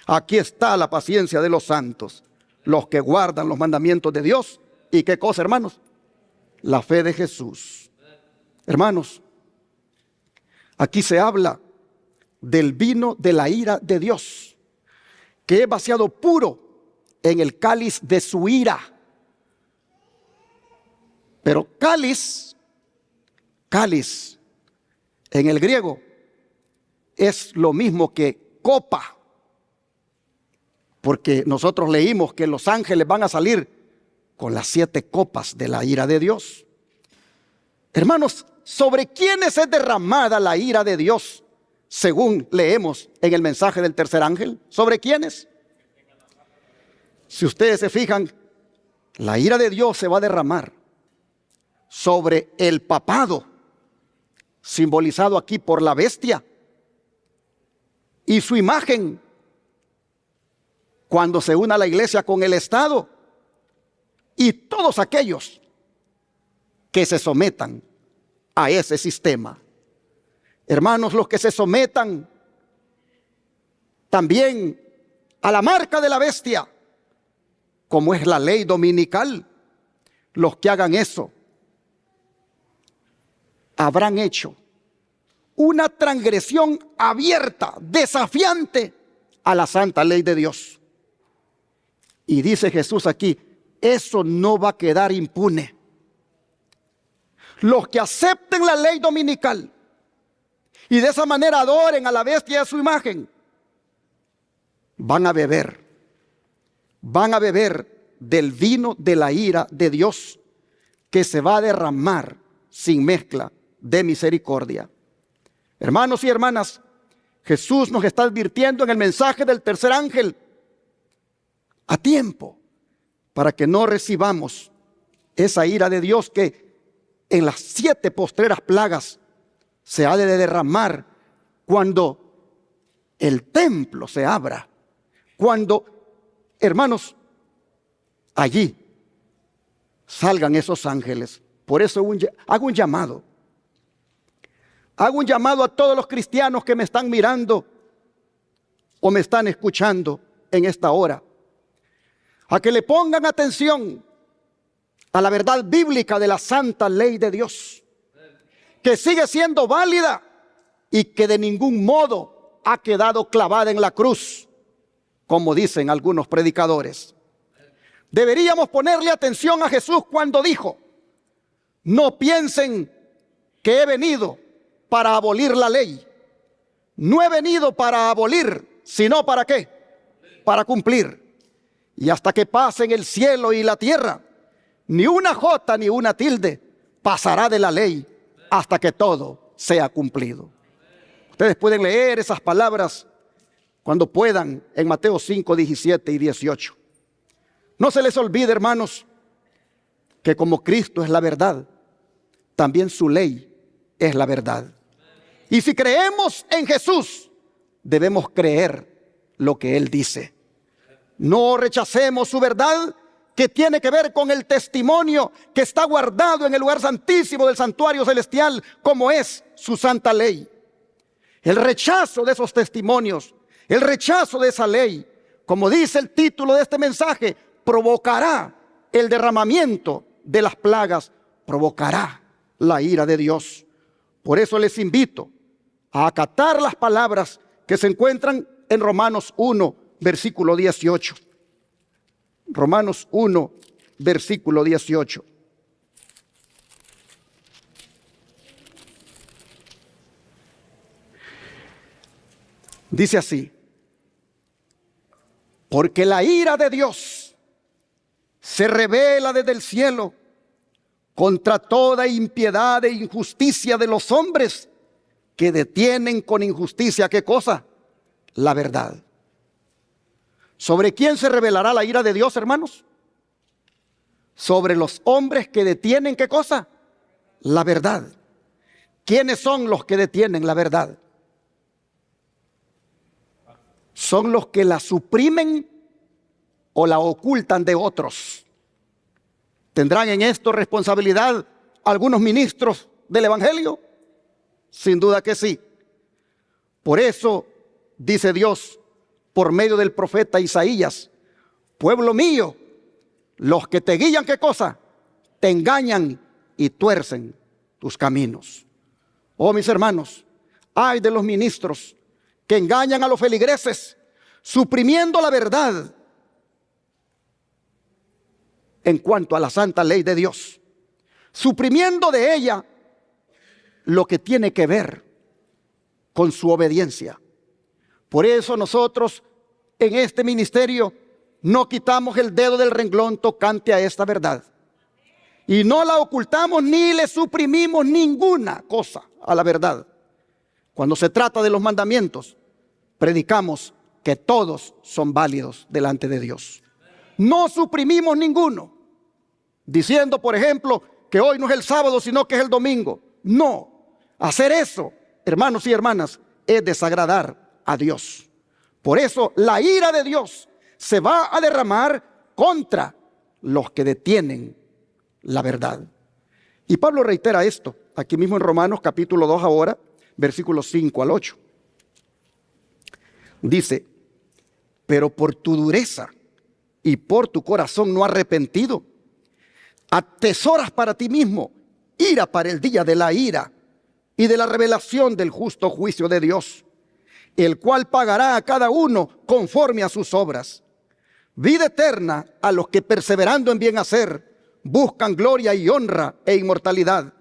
Aquí está la paciencia de los santos, los que guardan los mandamientos de Dios. ¿Y qué cosa, hermanos? La fe de Jesús. Hermanos, aquí se habla del vino de la ira de Dios, que es vaciado puro en el cáliz de su ira. Pero cáliz en el griego es lo mismo que copa. porque nosotros leímos que los ángeles van a salir con las 7 copas de la ira de Dios. Hermanos, ¿sobre quiénes es derramada la ira de Dios? Según leemos en el mensaje del tercer ángel, ¿sobre quiénes? Si ustedes se fijan, la ira de Dios se va a derramar sobre el papado, simbolizado aquí por la bestia, y su imagen, cuando se una la iglesia con el Estado, y todos aquellos que se sometan a ese sistema. Hermanos, los que se sometan también a la marca de la bestia, como es la ley dominical, los que hagan eso habrán hecho una transgresión abierta, desafiante a la santa ley de Dios. Y dice Jesús aquí, eso no va a quedar impune. Los que acepten la ley dominical y de esa manera adoren a la bestia y a su imagen, van a beber del vino de la ira de Dios, que se va a derramar sin mezcla de misericordia. Hermanos y hermanas, Jesús nos está advirtiendo en el mensaje del tercer ángel a tiempo, para que no recibamos esa ira de Dios que en las 7 postreras plagas se ha de derramar cuando el templo se abra, cuando, hermanos, allí salgan esos ángeles. Por eso hago un llamado a todos los cristianos que me están mirando o me están escuchando en esta hora, a que le pongan atención a la verdad bíblica de la santa ley de Dios, que sigue siendo válida y que de ningún modo ha quedado clavada en la cruz, como dicen algunos predicadores. Deberíamos ponerle atención a Jesús cuando dijo: no piensen que he venido para abolir la ley. No he venido para abolir, sino ¿para qué? Para cumplir. Y hasta que pasen el cielo y la tierra, ni una jota ni una tilde pasará de la ley hasta que todo sea cumplido. Ustedes pueden leer esas palabras cuando puedan en Mateo 5, 17 y 18. No se les olvide, hermanos, que como Cristo es la verdad, también su ley es la verdad. Y si creemos en Jesús, debemos creer lo que Él dice. No rechacemos su verdad, que tiene que ver con el testimonio que está guardado en el lugar santísimo del santuario celestial, como es su santa ley. El rechazo de esos testimonios, el rechazo de esa ley, como dice el título de este mensaje, provocará el derramamiento de las plagas, provocará la ira de Dios. Por eso les invito a acatar las palabras que se encuentran en Romanos 1, versículo 18. Romanos 1, versículo 18. Dice así: porque la ira de Dios se revela desde el cielo contra toda impiedad e injusticia de los hombres que detienen con injusticia, ¿qué cosa? La verdad. ¿Sobre quién se revelará la ira de Dios, hermanos? Sobre los hombres que detienen, ¿qué cosa? La verdad. ¿Quiénes son los que detienen la verdad? ¿Son los que la suprimen o la ocultan de otros? ¿Tendrán en esto responsabilidad algunos ministros del Evangelio? Sin duda que sí. Por eso dice Dios por medio del profeta Isaías: pueblo mío, los que te guían, ¿qué cosa? Te engañan y tuercen tus caminos. Oh, mis hermanos, ay de los ministros que engañan a los feligreses, suprimiendo la verdad en cuanto a la santa ley de Dios, suprimiendo de ella lo que tiene que ver con su obediencia. Por eso nosotros en este ministerio no quitamos el dedo del renglón tocante a esta verdad. Y no la ocultamos ni le suprimimos ninguna cosa a la verdad. Cuando se trata de los mandamientos, predicamos que todos son válidos delante de Dios. No suprimimos ninguno, diciendo, por ejemplo, que hoy no es el sábado, sino que es el domingo. No, hacer eso, hermanos y hermanas, es desagradar a Dios. Por eso la ira de Dios se va a derramar contra los que detienen la verdad. Y Pablo reitera esto aquí mismo en Romanos capítulo 2 ahora, versículos 5 al 8. Dice: pero por tu dureza y por tu corazón no arrepentido, atesoras para ti mismo ira para el día de la ira y de la revelación del justo juicio de Dios, el cual pagará a cada uno conforme a sus obras. Vida eterna a los que perseverando en bien hacer buscan gloria y honra e inmortalidad,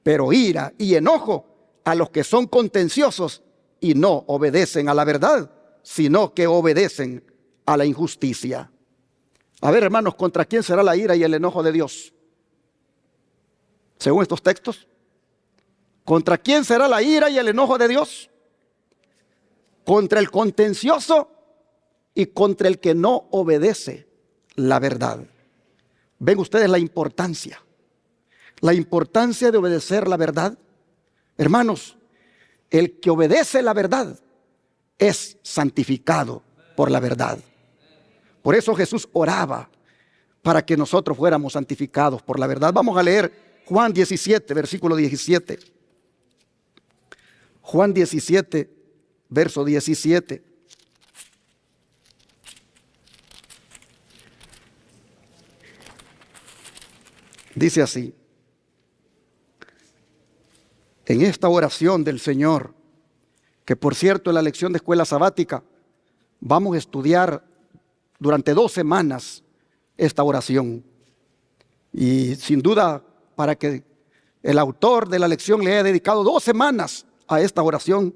pero ira y enojo a los que son contenciosos y no obedecen a la verdad, sino que obedecen a la injusticia. A ver, hermanos, ¿contra quién será la ira y el enojo de Dios? Según estos textos, ¿contra quién será la ira y el enojo de Dios? Contra el contencioso y contra el que no obedece la verdad. ¿Ven ustedes la importancia de obedecer la verdad? Hermanos, el que obedece la verdad es santificado por la verdad. Por eso Jesús oraba para que nosotros fuéramos santificados por la verdad. Vamos a leer Juan 17, versículo 17. Juan 17, verso 17. Dice así: en esta oración del Señor, que por cierto en la lección de escuela sabática vamos a estudiar durante 2 semanas esta oración. Y sin duda, para que el autor de la lección le haya dedicado 2 semanas a esta oración,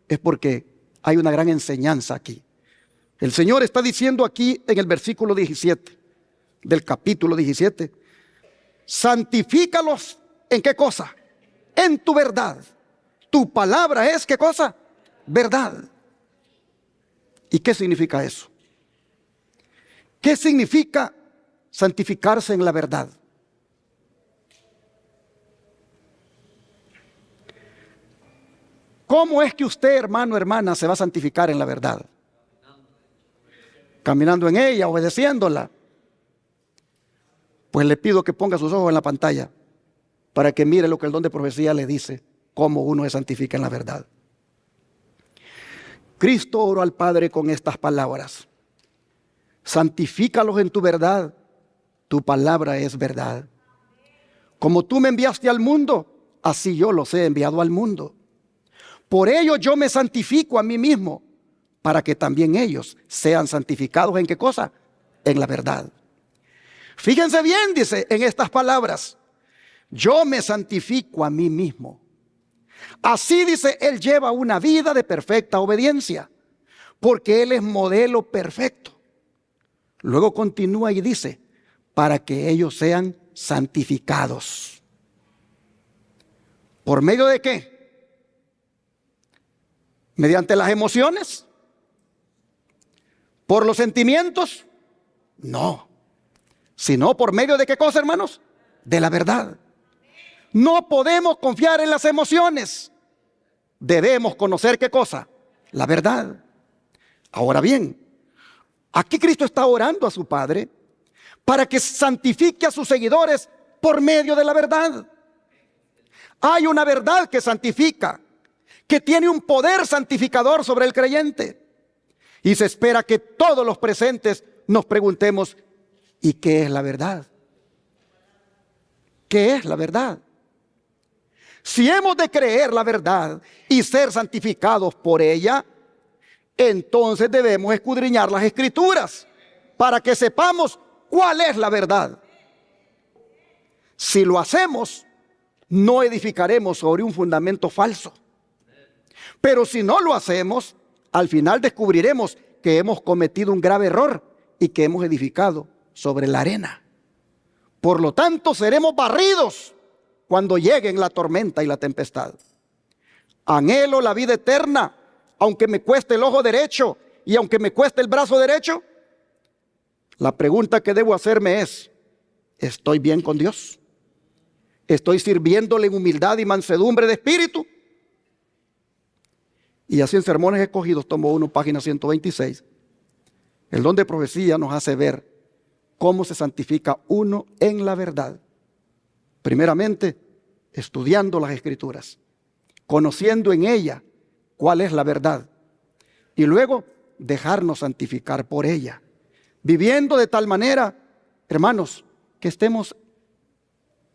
es porque hay una gran enseñanza aquí. El Señor está diciendo aquí en el versículo 17 del capítulo 17, santifícalos ¿en qué cosa? En tu verdad. Tu palabra es ¿qué cosa? Verdad. ¿Y qué significa eso? ¿Qué significa santificarse en la verdad? ¿Cómo es que usted, hermano, hermana, se va a santificar en la verdad? Caminando en ella, obedeciéndola. Pues le pido que ponga sus ojos en la pantalla para que mire lo que el don de profecía le dice, cómo uno se santifica en la verdad. Cristo oró al Padre con estas palabras: santifícalos en tu verdad, tu palabra es verdad. Como tú me enviaste al mundo, así yo los he enviado al mundo. Por ello yo me santifico a mí mismo, para que también ellos sean santificados ¿en qué cosa? En la verdad. Fíjense bien, dice en estas palabras: yo me santifico a mí mismo. Así dice, Él lleva una vida de perfecta obediencia, porque Él es modelo perfecto. Luego continúa y dice, para que ellos sean santificados. ¿Por medio de qué? ¿Mediante las emociones? ¿Por los sentimientos? No. Sino por medio de qué cosa, hermanos? De la verdad. No podemos confiar en las emociones. Debemos conocer qué cosa? La verdad. Ahora bien, aquí Cristo está orando a su Padre para que santifique a sus seguidores por medio de la verdad. Hay una verdad que santifica, que tiene un poder santificador sobre el creyente. Y se espera que todos los presentes nos preguntemos, ¿y qué es la verdad? ¿Qué es la verdad? Si hemos de creer la verdad y ser santificados por ella, entonces debemos escudriñar las Escrituras para que sepamos cuál es la verdad. Si lo hacemos, no edificaremos sobre un fundamento falso. Pero si no lo hacemos, al final descubriremos que hemos cometido un grave error y que hemos edificado sobre la arena. Por lo tanto, seremos barridos cuando lleguen la tormenta y la tempestad. Anhelo la vida eterna, aunque me cueste el ojo derecho y aunque me cueste el brazo derecho. La pregunta que debo hacerme es: ¿estoy bien con Dios? ¿Estoy sirviéndole en humildad y mansedumbre de espíritu? Y así en Sermones Escogidos, tomo 1, página 126, el don de profecía nos hace ver cómo se santifica uno en la verdad. Primeramente, estudiando las Escrituras, conociendo en ella cuál es la verdad, y luego dejarnos santificar por ella, viviendo de tal manera, hermanos, que estemos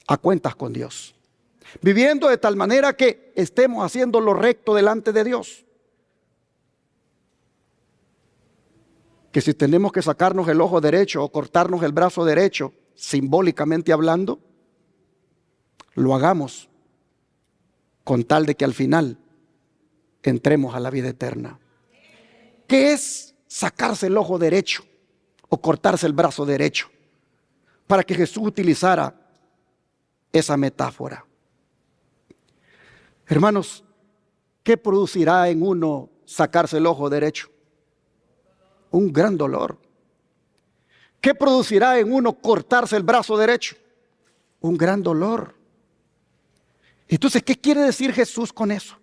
a cuentas con Dios, viviendo de tal manera que estemos haciendo lo recto delante de Dios. Que si tenemos que sacarnos el ojo derecho o cortarnos el brazo derecho, simbólicamente hablando, lo hagamos con tal de que al final entremos a la vida eterna. ¿Qué es sacarse el ojo derecho o cortarse el brazo derecho? Para que Jesús utilizara esa metáfora. Hermanos, ¿qué producirá en uno sacarse el ojo derecho? Un gran dolor. ¿Qué producirá en uno cortarse el brazo derecho? Un gran dolor. Entonces, ¿qué quiere decir Jesús con eso?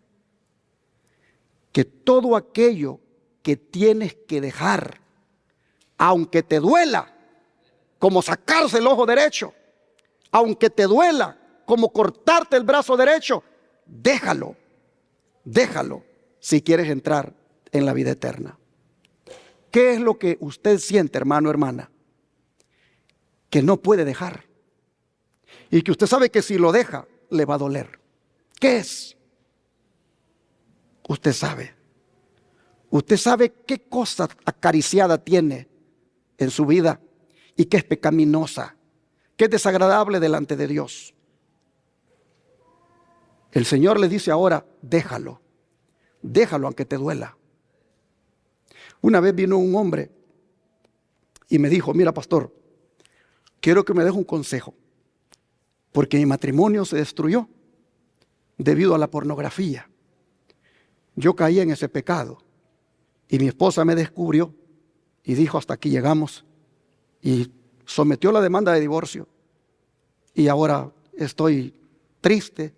Que todo aquello que tienes que dejar, aunque te duela, como sacarse el ojo derecho, aunque te duela, como cortarte el brazo derecho, déjalo, déjalo si quieres entrar en la vida eterna. ¿Qué es lo que usted siente, hermano, hermana, que no puede dejar? Y que usted sabe que si lo deja, le va a doler. ¿Qué es? Usted sabe. Usted sabe qué cosa acariciada tiene en su vida y que es pecaminosa, que es desagradable delante de Dios. El Señor le dice ahora: déjalo, déjalo aunque te duela. Una vez vino un hombre y me dijo: mira, pastor, quiero que me deje un consejo, porque mi matrimonio se destruyó debido a la pornografía. Yo caí en ese pecado y mi esposa me descubrió y dijo: hasta aquí llegamos, y sometió la demanda de divorcio. Y ahora estoy triste,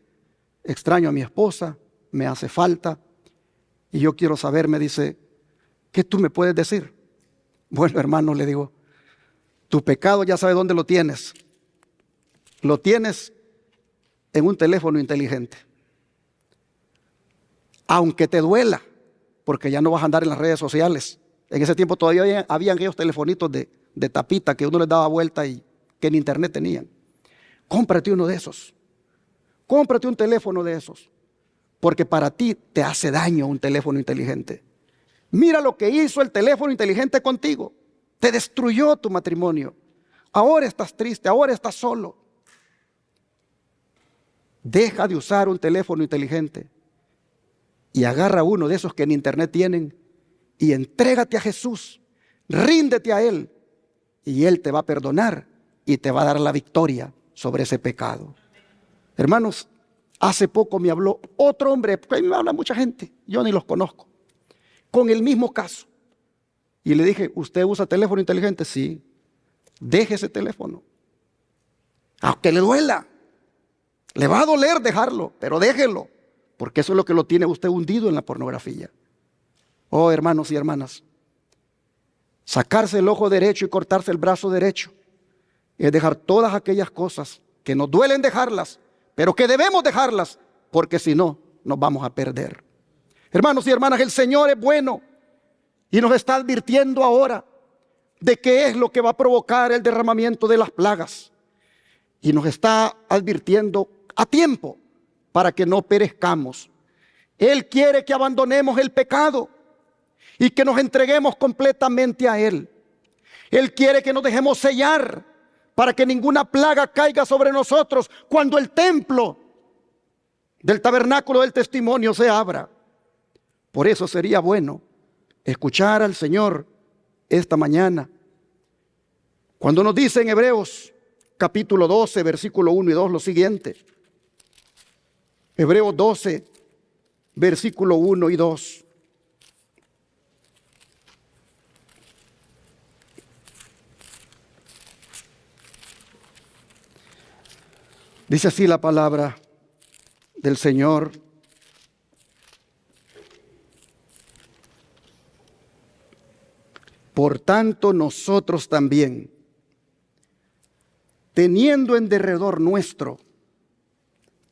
extraño a mi esposa, me hace falta, y yo quiero saber, me dice, ¿qué tú me puedes decir? Bueno, hermano, le digo, tu pecado ya sabes dónde lo tienes. Lo tienes en un teléfono inteligente. Aunque te duela, porque ya no vas a andar en las redes sociales. En ese tiempo todavía habían aquellos telefonitos de tapita que uno les daba vuelta y que en internet tenían. Cómprate uno de esos. Cómprate un teléfono de esos, porque para ti te hace daño un teléfono inteligente. Mira lo que hizo el teléfono inteligente contigo. Te destruyó tu matrimonio. Ahora estás triste, ahora estás solo. Deja de usar un teléfono inteligente y agarra uno de esos que en internet tienen y entrégate a Jesús. Ríndete a Él y Él te va a perdonar y te va a dar la victoria sobre ese pecado. Hermanos, hace poco me habló otro hombre, porque a mí me habla mucha gente, yo ni los conozco, con el mismo caso. Y le dije, ¿usted usa teléfono inteligente? Sí. Deje ese teléfono. Aunque le duela, le va a doler dejarlo, pero déjelo, porque eso es lo que lo tiene usted hundido en la pornografía. Oh, hermanos y hermanas, sacarse el ojo derecho y cortarse el brazo derecho es dejar todas aquellas cosas que nos duelen dejarlas, pero que debemos dejarlas, porque si no, nos vamos a perder. Hermanos y hermanas, el Señor es bueno y nos está advirtiendo ahora de qué es lo que va a provocar el derramamiento de las plagas. Y nos está advirtiendo a tiempo para que no perezcamos. Él quiere que abandonemos el pecado y que nos entreguemos completamente a Él. Él quiere que nos dejemos sellar para que ninguna plaga caiga sobre nosotros cuando el templo del tabernáculo del testimonio se abra. Por eso sería bueno escuchar al Señor esta mañana, cuando nos dice en Hebreos capítulo 12, versículo 1 y 2 lo siguiente. Hebreos 12, versículo 1 y 2. Dice así la palabra del Señor. Por tanto, nosotros también, teniendo en derredor nuestro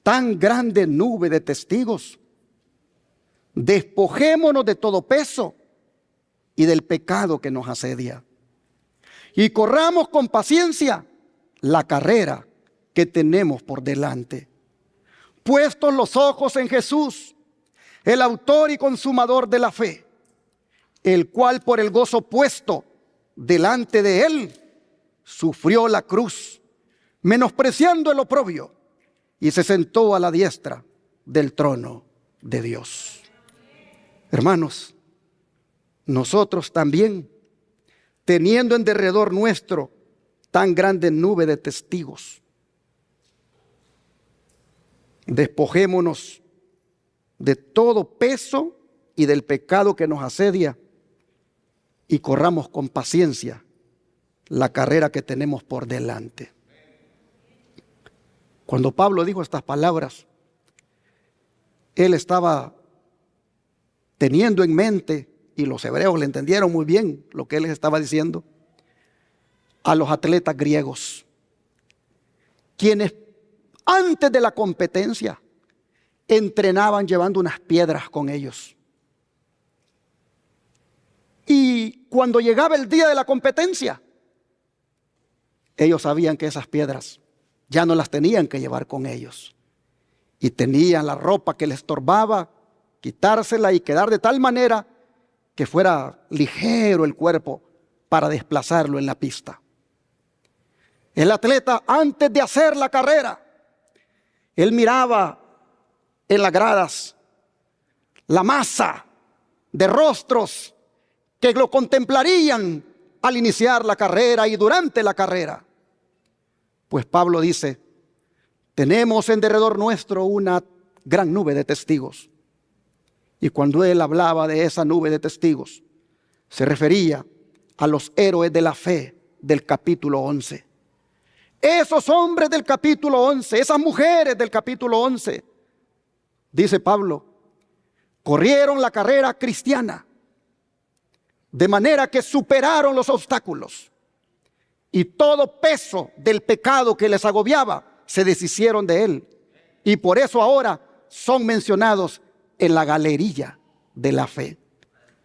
tan grande nube de testigos, despojémonos de todo peso y del pecado que nos asedia, y corramos con paciencia la carrera que tenemos por delante, puestos los ojos en Jesús, el autor y consumador de la fe, el cual por el gozo puesto delante de él sufrió la cruz, menospreciando el oprobio, y se sentó a la diestra del trono de Dios. Hermanos, nosotros también, teniendo en derredor nuestro tan grande nube de testigos, despojémonos de todo peso y del pecado que nos asedia y corramos con paciencia la carrera que tenemos por delante. Cuando Pablo dijo estas palabras, él estaba teniendo en mente, y los hebreos le entendieron muy bien lo que él les estaba diciendo, a los atletas griegos, quienes antes de la competencia entrenaban llevando unas piedras con ellos. Y cuando llegaba el día de la competencia, ellos sabían que esas piedras ya no las tenían que llevar con ellos. Y tenían la ropa que les estorbaba, quitársela y quedar de tal manera que fuera ligero el cuerpo para desplazarlo en la pista. El atleta, antes de hacer la carrera, él miraba en las gradas la masa de rostros que lo contemplarían al iniciar la carrera y durante la carrera. Pues Pablo dice, tenemos en derredor nuestro una gran nube de testigos. Y cuando él hablaba de esa nube de testigos, se refería a los héroes de la fe del capítulo 11. Esos hombres del capítulo 11, esas mujeres del capítulo 11, dice Pablo, corrieron la carrera cristiana, de manera que superaron los obstáculos y todo peso del pecado que les agobiaba, se deshicieron de él. Y por eso ahora son mencionados en la galería de la fe.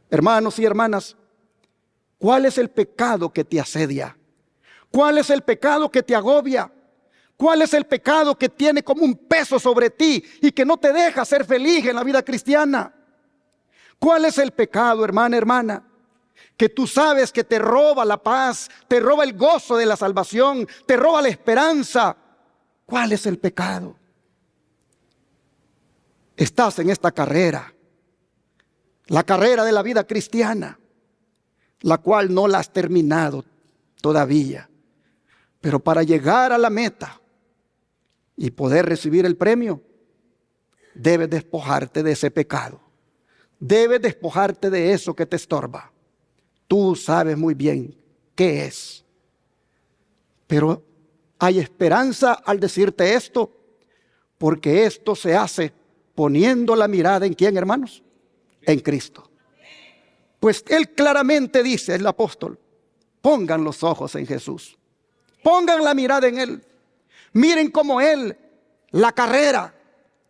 Hermanos y hermanas, ¿cuál es el pecado que te asedia? ¿Cuál es el pecado que te agobia? ¿Cuál es el pecado que tiene como un peso sobre ti y que no te deja ser feliz en la vida cristiana? ¿Cuál es el pecado, hermana, que tú sabes que te roba la paz, te roba el gozo de la salvación, te roba la esperanza? ¿Cuál es el pecado? Estás en esta carrera, la carrera de la vida cristiana, la cual no la has terminado todavía. Pero para llegar a la meta y poder recibir el premio, debes despojarte de ese pecado. Debes despojarte de eso que te estorba. Tú sabes muy bien qué es. Pero hay esperanza al decirte esto, porque esto se hace poniendo la mirada ¿en quién, hermanos? En Cristo. Pues él claramente dice, el apóstol, pongan los ojos en Jesús. Pongan la mirada en él. Miren cómo él la carrera,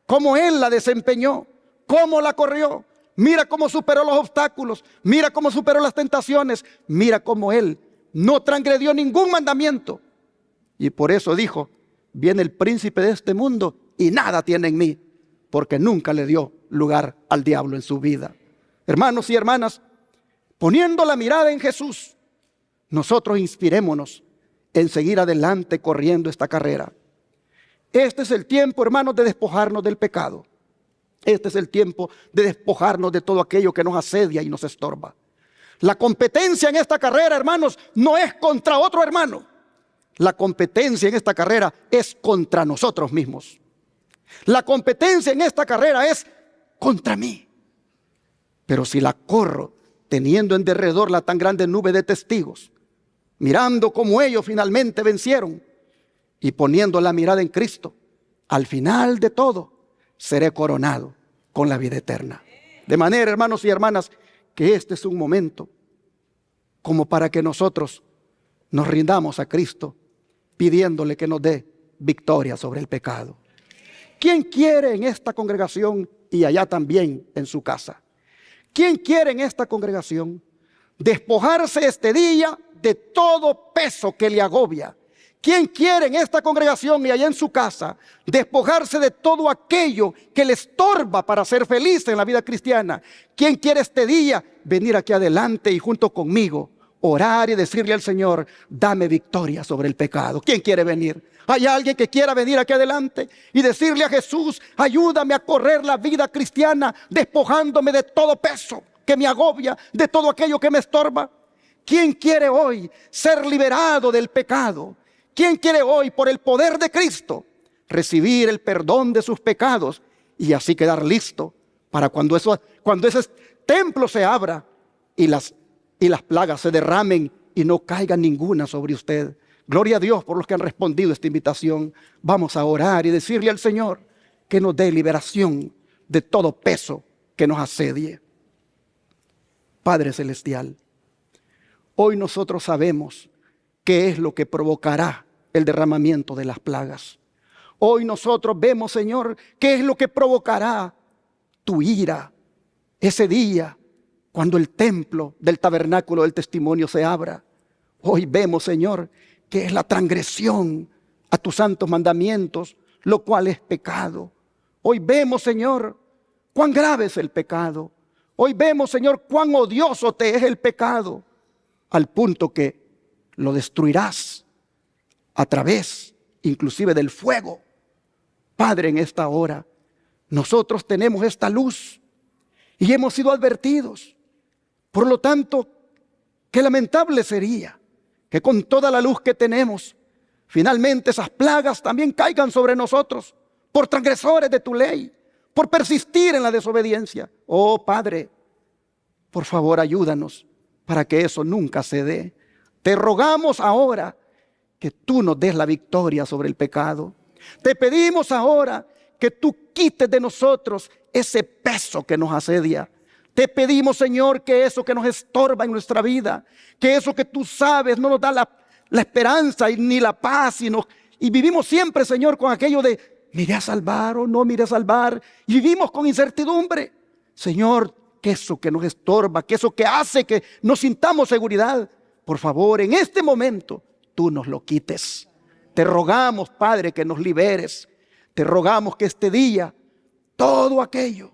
cómo él la desempeñó, cómo la corrió. Mira cómo superó los obstáculos, mira cómo superó las tentaciones, mira cómo él no transgredió ningún mandamiento. Y por eso dijo, viene el príncipe de este mundo y nada tiene en mí, porque nunca le dio lugar al diablo en su vida. Hermanos y hermanas, poniendo la mirada en Jesús, nosotros inspirémonos en seguir adelante corriendo esta carrera. Este es el tiempo, hermanos, de despojarnos del pecado. Este es el tiempo de despojarnos de todo aquello que nos asedia y nos estorba. La competencia en esta carrera, hermanos, no es contra otro hermano. La competencia en esta carrera es contra nosotros mismos. La competencia en esta carrera es contra mí. Pero si la corro teniendo en derredor la tan grande nube de testigos, mirando cómo ellos finalmente vencieron y poniendo la mirada en Cristo, al final de todo seré coronado con la vida eterna. De manera, hermanos y hermanas, que este es un momento como para que nosotros nos rindamos a Cristo, pidiéndole que nos dé victoria sobre el pecado. ¿Quién quiere en esta congregación y allá también en su casa? ¿Quién quiere en esta congregación despojarse este día de todo peso que le agobia? ¿Quién quiere en esta congregación y allá en su casa despojarse de todo aquello que le estorba para ser feliz en la vida cristiana? ¿Quién quiere este día venir aquí adelante y junto conmigo orar y decirle al Señor, dame victoria sobre el pecado? ¿Quién quiere venir? ¿Hay alguien que quiera venir aquí adelante y decirle a Jesús, ayúdame a correr la vida cristiana despojándome de todo peso que me agobia, de todo aquello que me estorba? ¿Quién quiere hoy ser liberado del pecado? ¿Quién quiere hoy, por el poder de Cristo, recibir el perdón de sus pecados y así quedar listo para cuando ese templo se abra y las plagas se derramen y no caiga ninguna sobre usted? Gloria a Dios por los que han respondido a esta invitación. Vamos a orar y decirle al Señor que nos dé liberación de todo peso que nos asedie. Padre Celestial, hoy nosotros sabemos qué es lo que provocará el derramamiento de las plagas. Hoy nosotros vemos, Señor, qué es lo que provocará tu ira ese día cuando el templo del tabernáculo del testimonio se abra. Hoy vemos, Señor, que es la transgresión a tus santos mandamientos, lo cual es pecado. Hoy vemos, Señor, cuán grave es el pecado. Hoy vemos, Señor, cuán odioso te es el pecado, al punto que lo destruirás a través, inclusive, del fuego. Padre, en esta hora, nosotros tenemos esta luz y hemos sido advertidos. Por lo tanto, qué lamentable sería que con toda la luz que tenemos, finalmente esas plagas también caigan sobre nosotros por transgresores de tu ley, por persistir en la desobediencia. Oh Padre, por favor ayúdanos para que eso nunca se dé. Te rogamos ahora que tú nos des la victoria sobre el pecado. Te pedimos ahora que tú quites de nosotros ese peso que nos asedia. Te pedimos, Señor, que eso que nos estorba en nuestra vida, que eso que tú sabes no nos da la esperanza ni la paz, y vivimos siempre, Señor, con aquello de ¿me iré a salvar o no me iré a salvar? Y vivimos con incertidumbre. Señor, que eso que nos estorba, que eso que hace que nos sintamos seguridad, por favor, en este momento, tú nos lo quites. Te rogamos, Padre, que nos liberes. Te rogamos que este día, todo aquello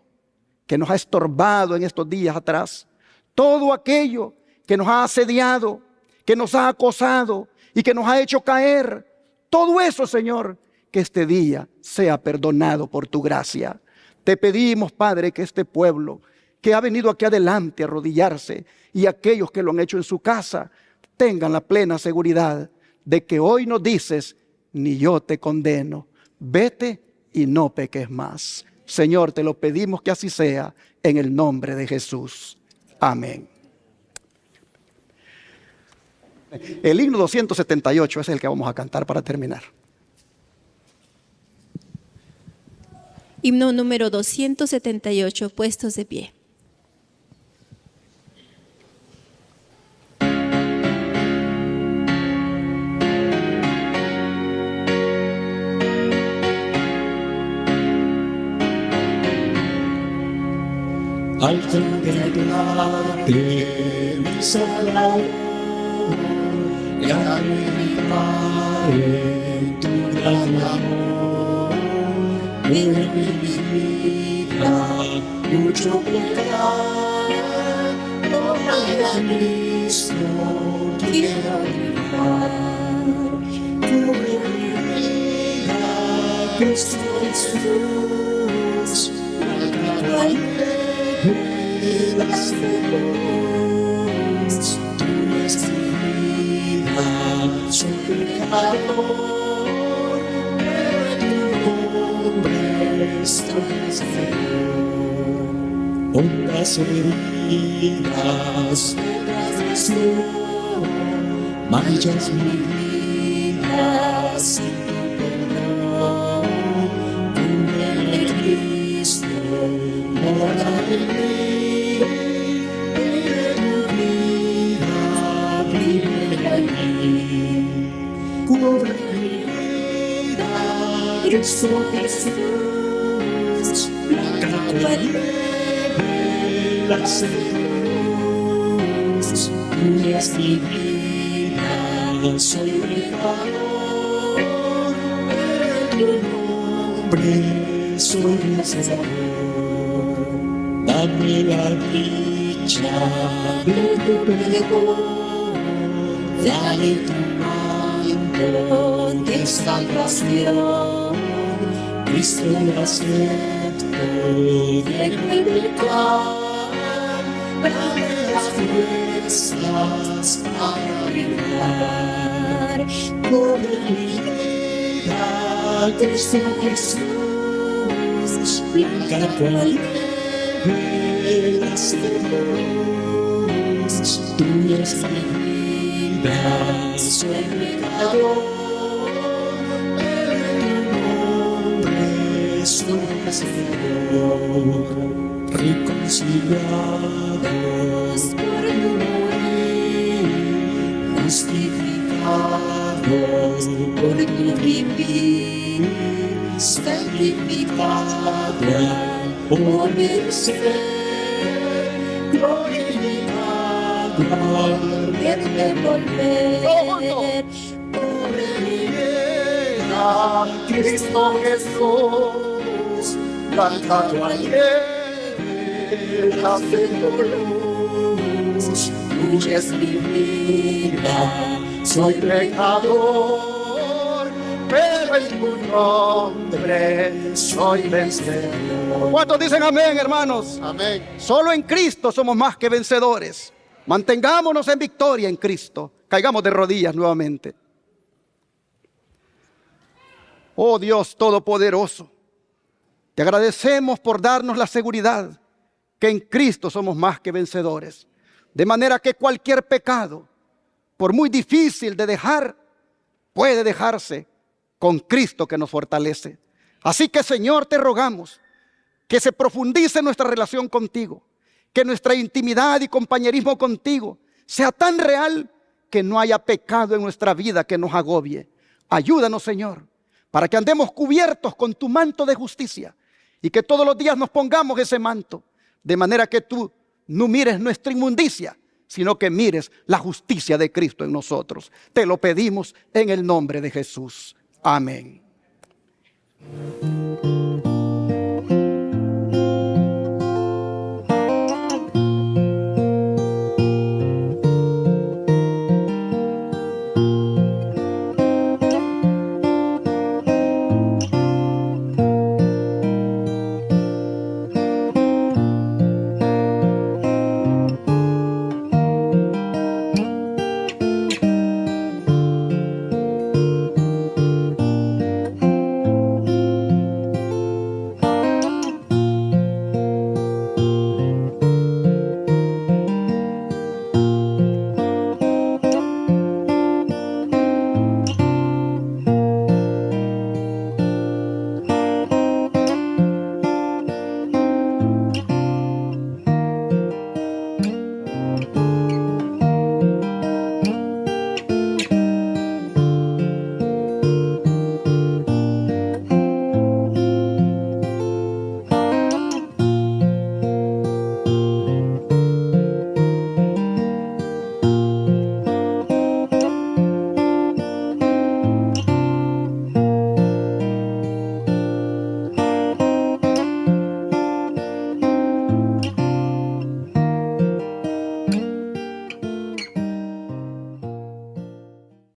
que nos ha estorbado en estos días atrás, todo aquello que nos ha asediado, que nos ha acosado y que nos ha hecho caer, todo eso, Señor, que este día sea perdonado por tu gracia. Te pedimos, Padre, que este pueblo que ha venido aquí adelante a arrodillarse y aquellos que lo han hecho en su casa tengan la plena seguridad de que hoy nos dices, ni yo te condeno, vete y no peques más. Señor, te lo pedimos que así sea, en el nombre de Jesús. Amén. El himno 278 es el que vamos a cantar para terminar. Himno número 278, puestos de pie. Al contemplarte mi Salvador y al meditar en tu gran amor, en mi vida mucho pecado, para Cristo quiero triunfar. Cubre mi vida, Cristo Jesús, la cual las de soy pecador, pero en tu nombre estoy vencido. Por las heridas detrás de tú, manchas mi vida sin tu perdón. Cúbreme, Cristo, mora en mí. Vive tu vida, vive en mí. Cubre mi vida, Cristo Jesús, blanca cual nieve la luz. Tú eres mi vida, soy pecador, pero en tu nombre soy vencedor. Dame la dicha de tu perdón, dale tu manto de salvación. Cristo, me acepto, dejo el pecado, dame las fuerzas para brillar. Cubre mi vida, Cristo Jesús, blanca cual nieve la luz. Tú eres mi vida, soy pecador, pero en tu nombre soy vencedor. Reconciliados por tu morir, justificados por tu vivir, santificado por vencer, glorificado al verte volver. Pobre mi vida, Cristo Jesús, blanca cual nieve hace tu luz. Tú eres mi vida, soy pecador, pero en tu nombre soy vencedor. ¿Cuántos dicen amén, hermanos? Amén. Solo en Cristo somos más que vencedores. Mantengámonos en victoria en Cristo. Caigamos de rodillas nuevamente. Oh Dios Todopoderoso, te agradecemos por darnos la seguridad que en Cristo somos más que vencedores. De manera que cualquier pecado, por muy difícil de dejar, puede dejarse con Cristo que nos fortalece. Así que, Señor, te rogamos que se profundice nuestra relación contigo, que nuestra intimidad y compañerismo contigo sea tan real que no haya pecado en nuestra vida que nos agobie. Ayúdanos, Señor, para que andemos cubiertos con tu manto de justicia y que todos los días nos pongamos ese manto, de manera que tú no mires nuestra inmundicia, sino que mires la justicia de Cristo en nosotros. Te lo pedimos en el nombre de Jesús. Amén.